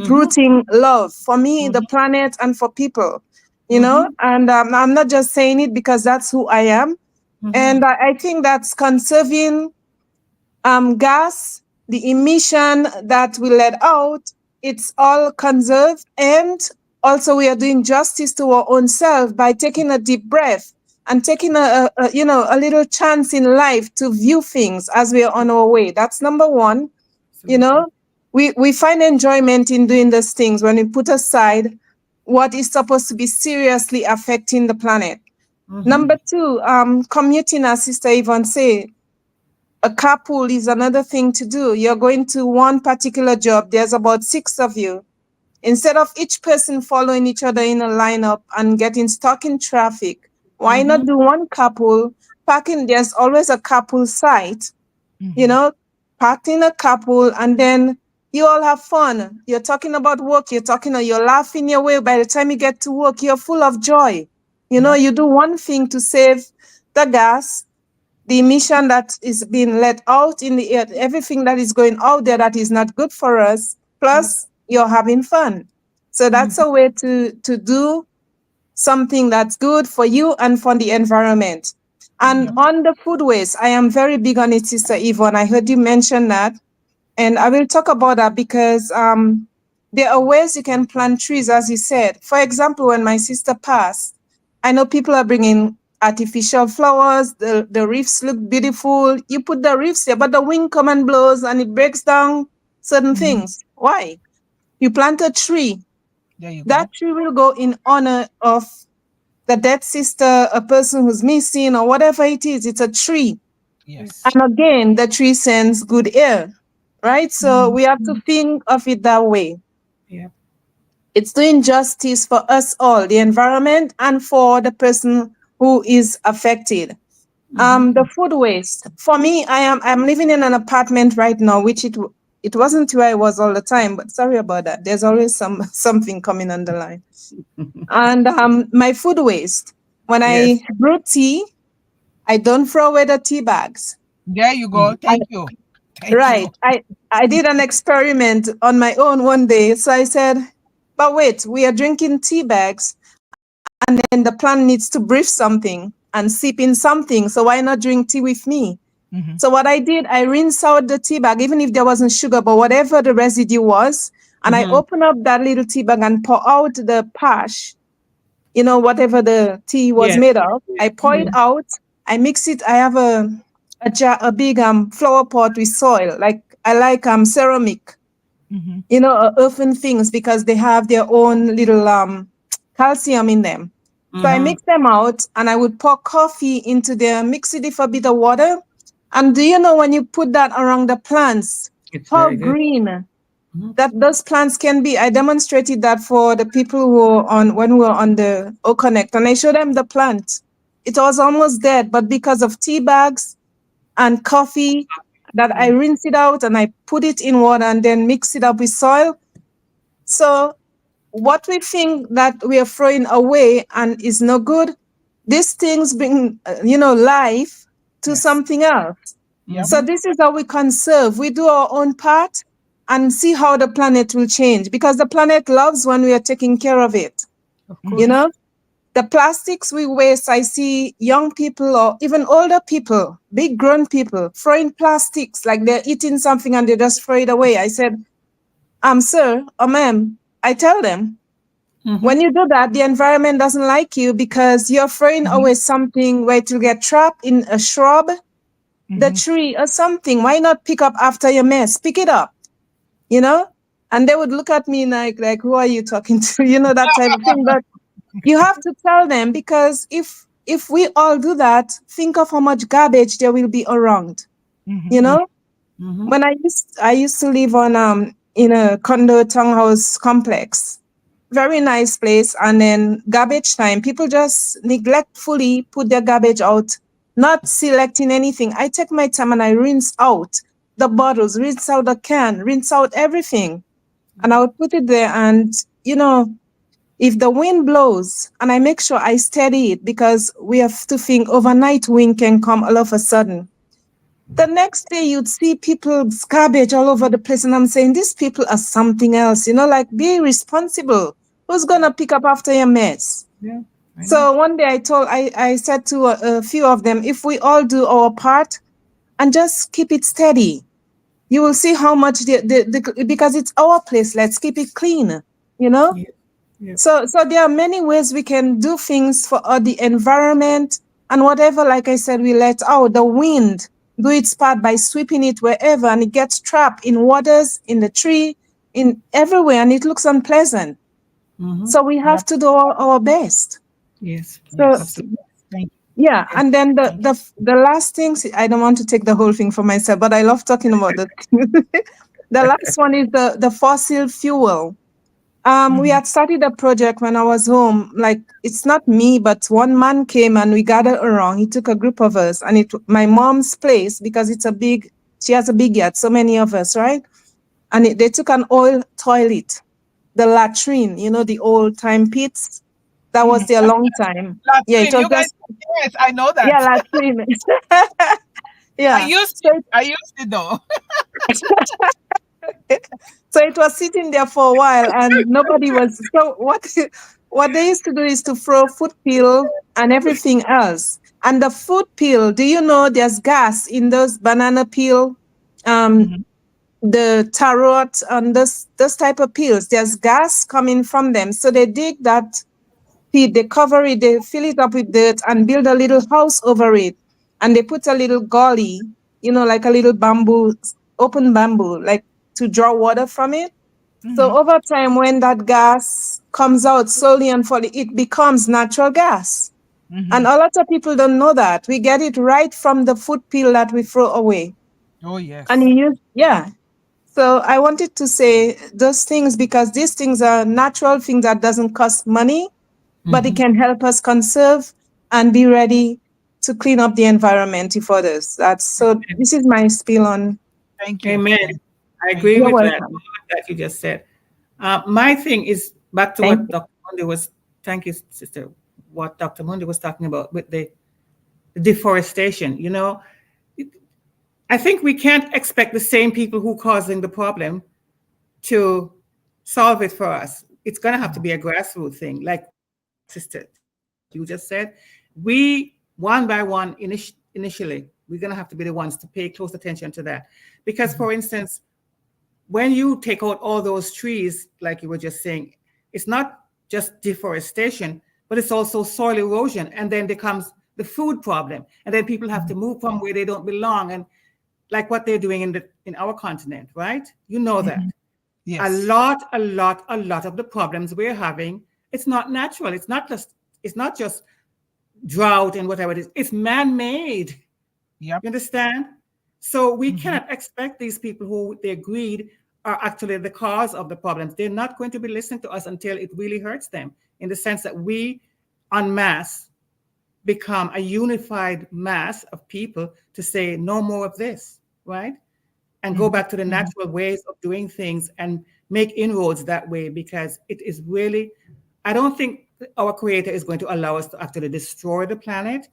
rooting love for me, the planet, and for people, and I'm not just saying it because that's who I am. And I think that's conserving gas, the emission that we let out, it's all conserved. And also we are doing justice to our own self by taking a deep breath and taking a little chance in life to view things as we are on our way. That's number one. We find enjoyment in doing those things when we put aside what is supposed to be seriously affecting the planet. Number two, commuting, as Sister Yvonne said, a carpool is another thing to do. You're going to one particular job. There's about 6 of you. Instead of each person following each other in a lineup and getting stuck in traffic, why not do one carpool? There's always a carpool site, packed in a carpool, and then you all have fun. You're talking about work. You're laughing your way. By the time you get to work, you're full of joy. You do one thing to save the gas, the emission that is being let out in the air, everything that is going out there that is not good for us, plus you're having fun. So that's a way to do something that's good for you and for the environment. And on the food waste, I am very big on it, Sister Yvonne. I heard you mention that. And I will talk about that because there are ways you can plant trees, as you said. For example, when my sister passed, I know people are bringing artificial flowers. The reefs look beautiful. You put the reefs there, but the wind comes and blows and it breaks down certain things. Why? You plant a tree. There you That tree will go in honor of the dead sister, a person who's missing, or whatever it is. It's a tree. Yes. And again, the tree sends good air, right? So we have to think of it that way. Yeah. It's doing justice for us all, the environment, and for the person who is affected. The food waste. For me, I'm living in an apartment right now, which it wasn't where I was all the time, but sorry about that. There's always something coming on the line. And my food waste. When I brew tea, I don't throw away the tea bags. There you go. Thank you. Right. I did an experiment on my own one day. So I said, but wait, we are drinking tea bags and then the plant needs to breathe something and sip in something. So why not drink tea with me? So what I did, I rinsed out the tea bag, even if there wasn't sugar, but whatever the residue was, and I opened up that little tea bag and pour out the pash, whatever the tea was made of. I pour it out. I mix it. I have a big flower pot with soil. I like ceramic, earthen things, because they have their own little calcium in them. So I mix them out and I would pour coffee into there, mix it with a bit of water. And do you know when you put that around the plants, how green that those plants can be? I demonstrated that for the people who were when we were on the O Connect, and I showed them the plant. It was almost dead, but because of tea bags and coffee, that I rinse it out and I put it in water and then mix it up with soil. So what we think that we are throwing away and is no good, these things bring, life to something else. So this is how we conserve. We do our own part and see how the planet will change, because the planet loves when we are taking care of it. The plastics we waste, I see young people or even older people, big grown people, throwing plastics like they're eating something and they just throw it away. I said, sir or ma'am, I tell them, when you do that, the environment doesn't like you because you're throwing away something where it will get trapped in a shrub, the tree or something. Why not pick up after your mess? Pick it up, And they would look at me like, who are you talking to? That type of thing. But you have to tell them, because if we all do that, think of how much garbage there will be around. When I used to live on in a condo townhouse complex, very nice place, and then garbage time, people just neglectfully put their garbage out, not selecting anything. I take my time and I rinse out the bottles, rinse out the can, rinse out everything, and I would put it there. And if the wind blows, and I make sure I steady it, because we have to think overnight wind can come all of a sudden. The next day you'd see people's garbage all over the place. And I'm saying, these people are something else, be responsible. Who's going to pick up after your mess? Yeah. So one day I said to a few of them, if we all do our part and just keep it steady, you will see how much because it's our place. Let's keep it clean, Yeah. So there are many ways we can do things for the environment, and whatever, like I said, we let out, the wind do its part by sweeping it wherever, and it gets trapped in waters, in the tree, in everywhere, and it looks unpleasant. So we have to do our best. Yes. So, Absolutely. yeah, and then the last things, I don't want to take the whole thing for myself, but I love talking about it. The last one is the fossil fuel. We had started a project when I was home. Like, it's not me, but one man came and we gathered around. He took a group of us, and my mom's place, because she has a big yard, so many of us, right? And they took an oil toilet, the latrine, the old time pits. That was there a long time. Latrine, Yeah, it was yes, I know that. Yeah, latrine. Yeah. I used it though. So it was sitting there for a while, and nobody was. So what they used to do is to throw food peel and everything else. And the food peel, do you know there's gas in those banana peel, the tarot and those type of peels? There's gas coming from them. So they dig that seed, they cover it, they fill it up with dirt and build a little house over it. And they put a little gully, like a little bamboo, open bamboo, like to draw water from it. So over time, when that gas comes out slowly and fully, it becomes natural gas. And a lot of people don't know that. We get it right from the food peel that we throw away. Oh, yes. And yeah. So I wanted to say those things because these things are natural things that doesn't cost money, but it can help us conserve and be ready to clean up the environment if others. This is my spiel on. Thank you. Amen. I agree You're with that. welcome. All that you just said. My thing is back to Thank what Dr. Mundih was. Thank you, sister. What Dr. Mundih was talking about with the deforestation. I think we can't expect the same people who causing the problem to solve it for us. It's going to have to be a grassroots thing, like sister you just said. We one by one initially we're going to have to be the ones to pay close attention to that, because for instance, when you take out all those trees, like you were just saying, it's not just deforestation, but it's also soil erosion, and then becomes the food problem, and then people have to move from where they don't belong, and like what they're doing in our continent, right? You know that. Yes. A lot of the problems we're having, it's not natural. It's not just drought and whatever it is. It's man-made. Yep. You understand? So we cannot expect these people who their greed are actually the cause of the problems. They're not going to be listening to us until it really hurts them, in the sense that we en masse become a unified mass of people to say no more of this, right? And go back to the natural ways of doing things and make inroads that way, because it is really, I don't think our Creator is going to allow us to actually destroy the planet,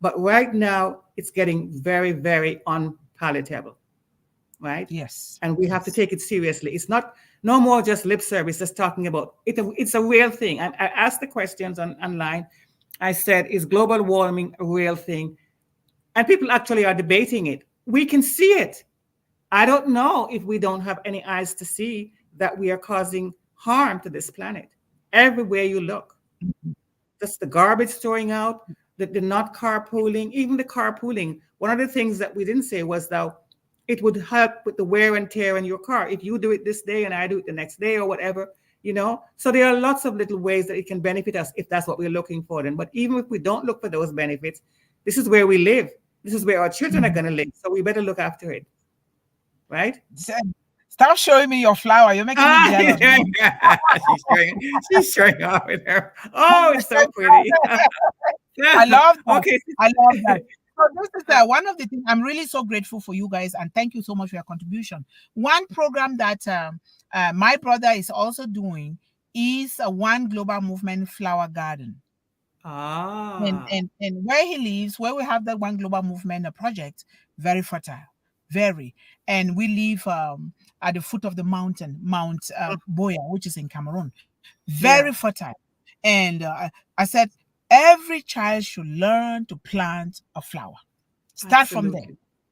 but right now it's getting very, very unpalatable, right? Yes. And we have to take it seriously. It's no more just lip service, just talking about it. It's a real thing. I asked the questions online. I said, is global warming a real thing? And people actually are debating it. We can see it. I don't know if we don't have any eyes to see that we are causing harm to this planet. Everywhere you look, just the garbage throwing out, the not carpooling, even the carpooling. One of the things that we didn't say was that it would help with the wear and tear in your car. If you do it this day and I do it the next day or whatever, So there are lots of little ways that it can benefit us if that's what we're looking for. Then, but even if we don't look for those benefits, this is where we live. This is where our children are going to live. So we better look after it. Right? Stop showing me your flower. You're making me jealous. She's showing off with her. Oh, it's so pretty. I love that. Okay. I love that. So this is one of the things. I'm really so grateful for you guys, and thank you so much for your contribution. One program that my brother is also doing is a One Global Movement flower garden. And where he lives, where we have that One Global Movement project, very fertile. Very. And we live at the foot of the mountain, Mount Boya, which is in Cameroon. Very fertile. And I said, every child should learn to plant a flower. Start from there.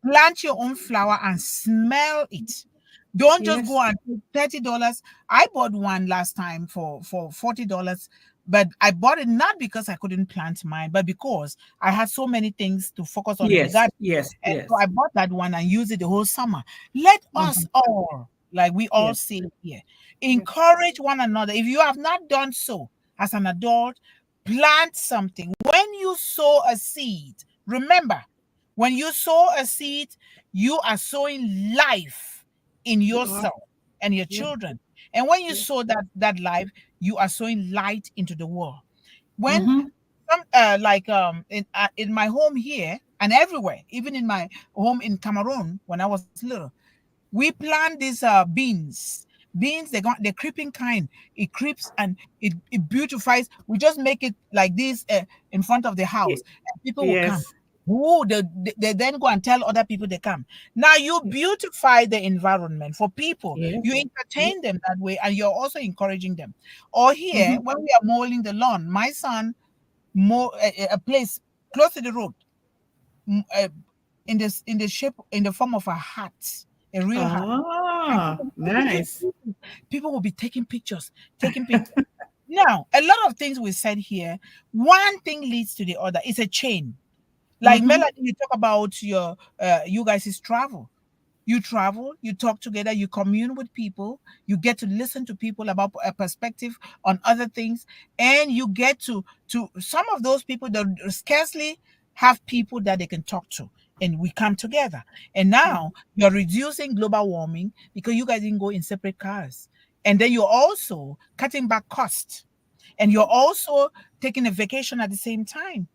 Plant your own flower and smell it. Don't just go and pay $30. I bought one last time for $40. But I bought it not because I couldn't plant mine, but because I had so many things to focus on in the garden. So I bought that one and used it the whole summer. Let us all, like we all say here, encourage one another. If you have not done so as an adult, plant something. When you sow a seed, remember, when you sow a seed, you are sowing life in yourself and your children. And when you sow that life, you are sowing light into the world. When in my home here and everywhere, even in my home in Cameroon when I was little, we plant these beans. Beans, they're creeping kind. It creeps and it beautifies. We just make it like this in front of the house, and people will come. Oh, they then go and tell other people they come. Now you beautify the environment for people. You entertain them that way, and you're also encouraging them. Or here, when we are mowing the lawn, my son mow a place close to the road, in the form of a hat, a real hat. Nice. People will be taking pictures. Now, a lot of things we said here, one thing leads to the other. It's a chain. Like Mm-hmm. Melanie, you talk about your you guys' travel. You travel, you talk together, you commune with people, you get to listen to people about a perspective on other things, and you get to some of those people that scarcely have people that they can talk to, and we come together. And now you're reducing global warming because you guys didn't go in separate cars, and then you're also cutting back costs, and you're also taking a vacation at the same time,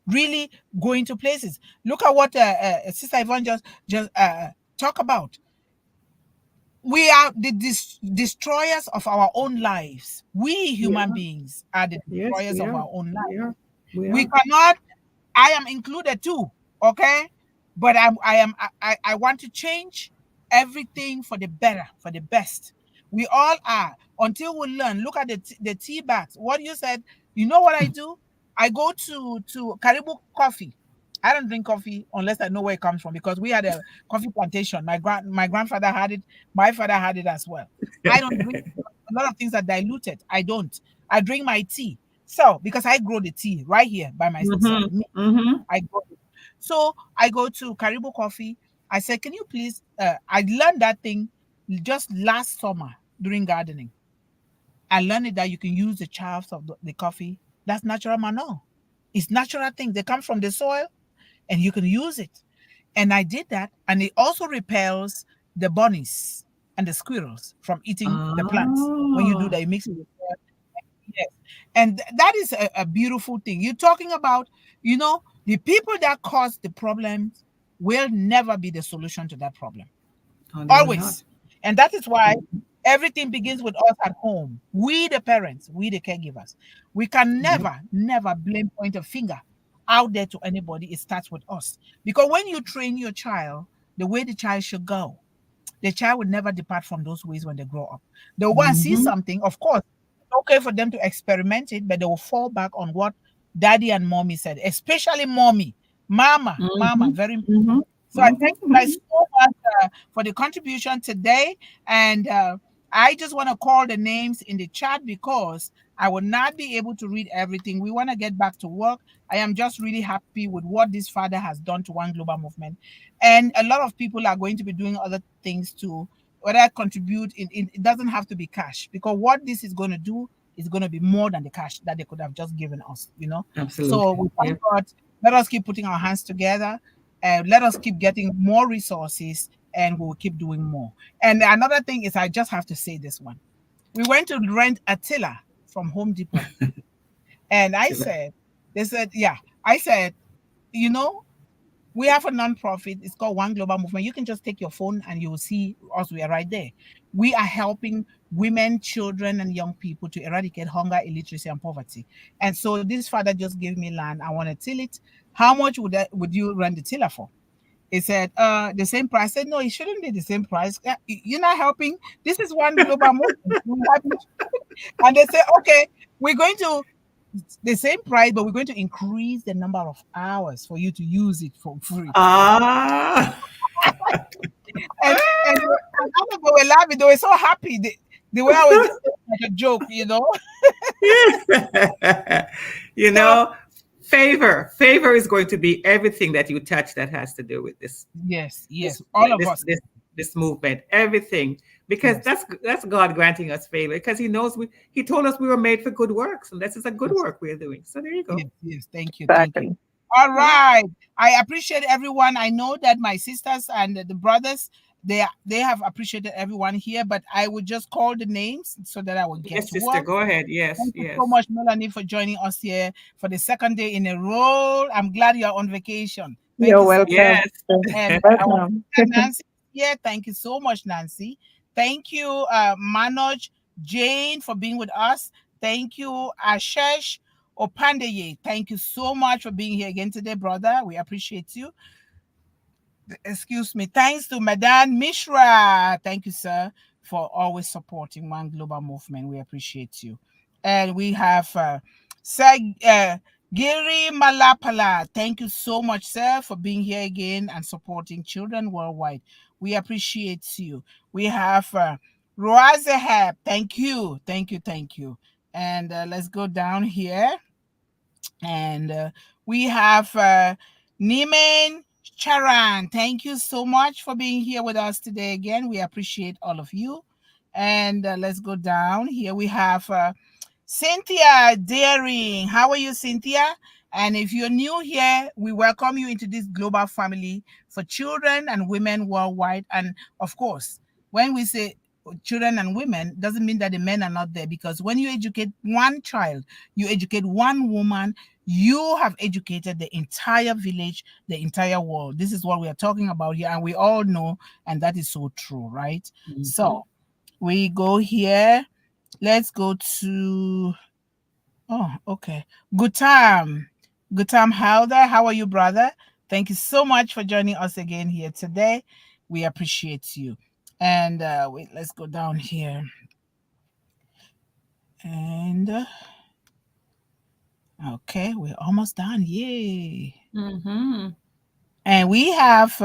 really going to places. Look at what Sister Yvonne just talk about. We are the destroyers of our own lives. We human beings are the Yes, destroyers we of are. our own lives. We are. We We are. cannot. I am included too. Okay, but I want to change everything for the better, for the best. We all are, until we learn. Look at the tea bags. What you said. You know what I do? I go to Caribou Coffee. I don't drink coffee unless I know where it comes from, because we had a coffee plantation. My grandfather had it. My father had it as well. I don't drink. A lot of things are diluted. I don't. I drink my tea. So, because I grow the tea right here by myself, Mm-hmm. me, Mm-hmm. I grow it. So I go to Caribou Coffee. I said, can you please? I learned that thing just last summer during gardening. I learned that you can use the chaffs of the coffee. That's natural manure. It's natural things. They come from the soil, and you can use it. And I did that, and it also repels the bunnies and the squirrels from eating the plants. When you do Ah. that, you mix it with soil. Yes. And that is a beautiful thing. You're talking about, the people that cause the problems will never be the solution to that problem. No, they will not. Always. And that is why everything begins with us at home. We, the parents, we, the caregivers. We can Yep. never, never blame, point a finger out there to anybody. It starts with us. Because when you train your child the way the child should go, the child will never depart from those ways when they grow up. They'll go and see Mm-hmm. something, of course, it's okay for them to experiment it, but they will fall back on what daddy and mommy said, especially mommy. Mama, Mm-hmm. very important. Mm-hmm. So I thank you guys Mm-hmm. so much for the contribution today. And I just want to call the names in the chat because I will not be able to read everything. We want to get back to work. I am just really happy with what this father has done to One Global Movement. And a lot of people are going to be doing other things too. Whether I contribute, it doesn't have to be cash, because what this is going to do is going to be more than the cash that they could have just given us. So Absolutely. we thank Yep. God. Let us keep putting our hands together, and let us keep getting more resources, and we'll keep doing more. And another thing is, I just have to say this one. We went to rent a tiller from Home Depot, and they said, yeah, I said, you know, we have a nonprofit. It's called One Global Movement. You can just take your phone and you will see us. We are right there. We are helping women, children, and young people to eradicate hunger, illiteracy, and poverty. And so this father just gave me land. I want to till it. How much would you rent the tiller for? He said, the same price. I said, no, it shouldn't be the same price. You're not helping. This is One Global Movement. And they say, okay, we're going to the same price, but we're going to increase the number of hours for you to use it for free. Ah. And they were laughing. They were so happy. The way I was just saying like a joke. You So know, favor is going to be everything that you touch that has to do with yes, all of us. this movement, everything, because Yes, that's God granting us favor, because he told us we were made for good works, and this is a good yes, work we're doing. So there you go. yes. Thank you, thank you. Exactly. All Yeah. right. I appreciate everyone. I know that my sisters and the brothers, they have appreciated everyone here, but I would just call the names so that I will get Yes, to sister, work. go ahead. Yes, Thank you so yes. much, Melanie, for joining us here for the second day in a row. I'm glad you're on vacation. Thank You're you so much. welcome. Yes. And our Welcome. sister Nancy here. Thank you so much, Nancy. Thank you, Manoj, Jane, for being with us. Thank you, Ashesh Opandeye. Thank you so much for being here again today, brother. We appreciate you. Excuse me. Thanks to Madan Mishra. Thank you, sir, for always supporting One Global Movement. We appreciate you. And we have Sir Giri Malapala. Thank you so much, sir, for being here again and supporting children worldwide. We appreciate you. We have Roazehab. Thank you. Thank you. Thank you. And let's go down here. And we have Nimen Charan. Thank you so much for being here with us today again. We appreciate all of you. And let's go down here. We have Cynthia Daring. How are you, Cynthia? And if you're new here, we welcome you into this global family for children and women worldwide. And of course, when we say children and women, doesn't mean that the men are not there, because when you educate one child, you educate one woman, you have educated the entire village, the entire world. This is what we are talking about here, and we all know, and that is so true, right? So we go here. Let's go to, oh, okay. Gutam Halder. How are you, brother? Thank you so much for joining us again here today. We appreciate you. And wait, let's go down here. And okay, we're almost done. Yay. And we have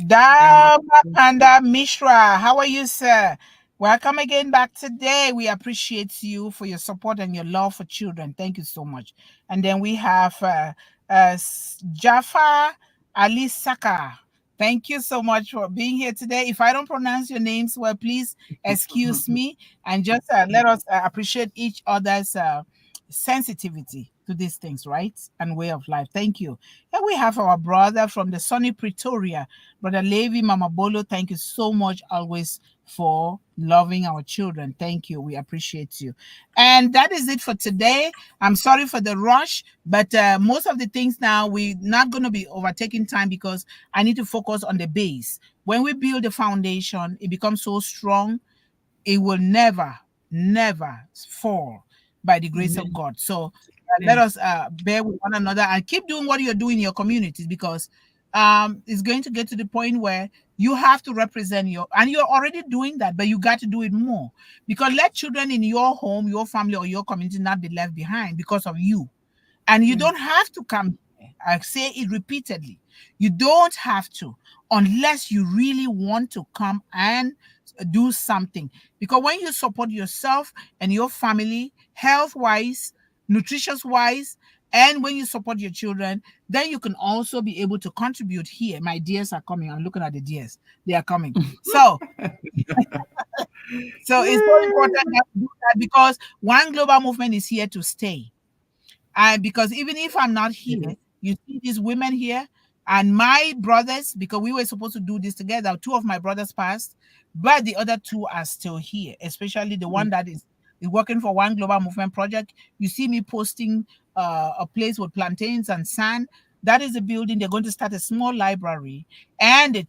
Dama Panda Mishra. How are you, sir? Welcome again back today. We appreciate you for your support and your love for children. Thank you so much. And then we have Jafar Ali Saka. Thank you so much for being here today. If I don't pronounce your names well, please excuse me, and just let us appreciate each other's sensitivity to these things, right? And way of life. Thank you. And we have our brother from the sunny Pretoria, Brother Levi Mamabolo. Thank you so much always for loving our children. Thank you. We appreciate you. And that is it for today. I'm sorry for the rush, but most of the things now, we're not going to be overtaking time because I need to focus on the base. When we build the foundation, it becomes so strong, it will never fall by the grace of God. So let us bear with one another and keep doing what you're doing in your communities, because it's going to get to the point where you have to represent and you're already doing that, but you got to do it more, because let children in your home, your family, or your community not be left behind because of you. And you don't have to come here. I say it repeatedly. You don't have to, unless you really want to come and do something. Because when you support yourself and your family, health-wise, nutritious-wise, and when you support your children, then you can also be able to contribute here. My dears are coming. I'm looking at the dears. They are coming. So, so it's so important that we do that, because One Global Movement is here to stay. And because even if I'm not here, you see these women here and my brothers, because we were supposed to do this together. Two of my brothers passed, but the other two are still here, especially the one that is working for One Global Movement Project. You see me posting a place with plantains and sand. That is a building. They're going to start a small library, and a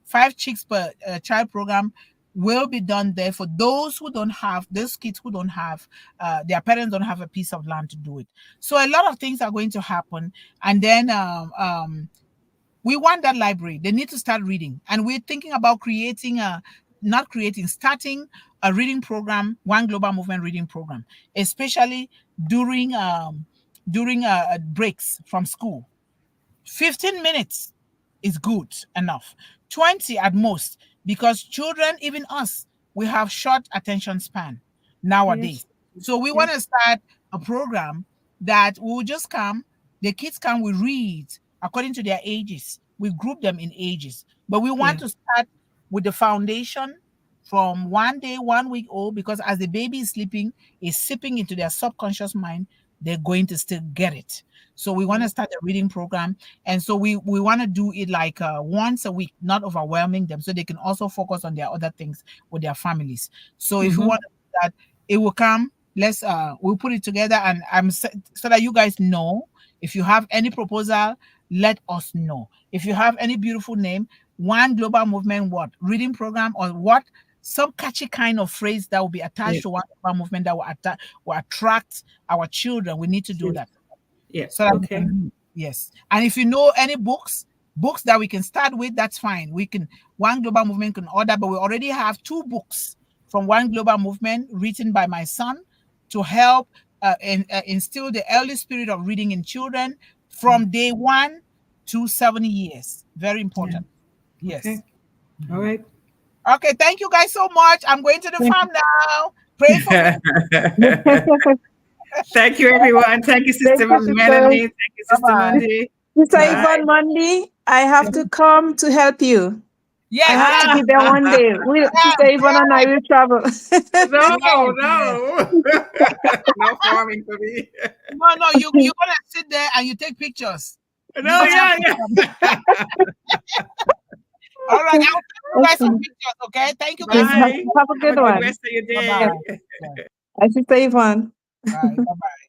5 chicks per child program will be done there for those who don't have, those kids who don't have, their parents don't have a piece of land to do it. So a lot of things are going to happen. And then we want that library. They need to start reading. And we're thinking about starting a reading program, One Global Movement reading program, especially during breaks from school. 15 minutes is good enough. 20 at most, because children, even us, we have short attention span nowadays. So we want to start a program that will just come, the kids come, we read according to their ages. We group them in ages. But we want to start with the foundation from 1 day, 1 week old, because as the baby is sleeping, it's seeping into their subconscious mind. They're going to still get it. So we want to start a reading program. And so we want to do it like once a week, not overwhelming them, so they can also focus on their other things with their families. So if you want to do that, it will come. We'll put it together, and so that you guys know. If you have any proposal, let us know. If you have any beautiful name, One Global Movement reading program, or some catchy kind of phrase that will be attached to One Global Movement that will attract our children. We need to do that. Yes. So yes. And if you know any books that we can start with, that's fine. One Global Movement can order, but we already have 2 books from One Global Movement written by my son to help instill the early spirit of reading in children from day 1 to 7 years. Very important. Yes. All right. Okay, thank you guys so much. I'm going to the farm now. Pray for me. Thank you, everyone. Thank you, Thank Sister you, sister. Melanie. Thank you, Sister Bye-bye. Mundih. Sister Bye. Yvonne Mundih, I have to come to help you. I Yes, have yes, to be there one day. yes, Sister Yvonne and I will travel. No, yes, yes. no. No farming for me. No, you're gonna sit there and you take pictures. You No, don't have yeah, to yeah. come. All right, I'll send you guys some Okay. pictures, okay? Thank you guys Yes, so much. Bye. have a Have a good good one. rest of your Bye-bye. day. Yes. Sister Yvonne. Bye. Bye-bye.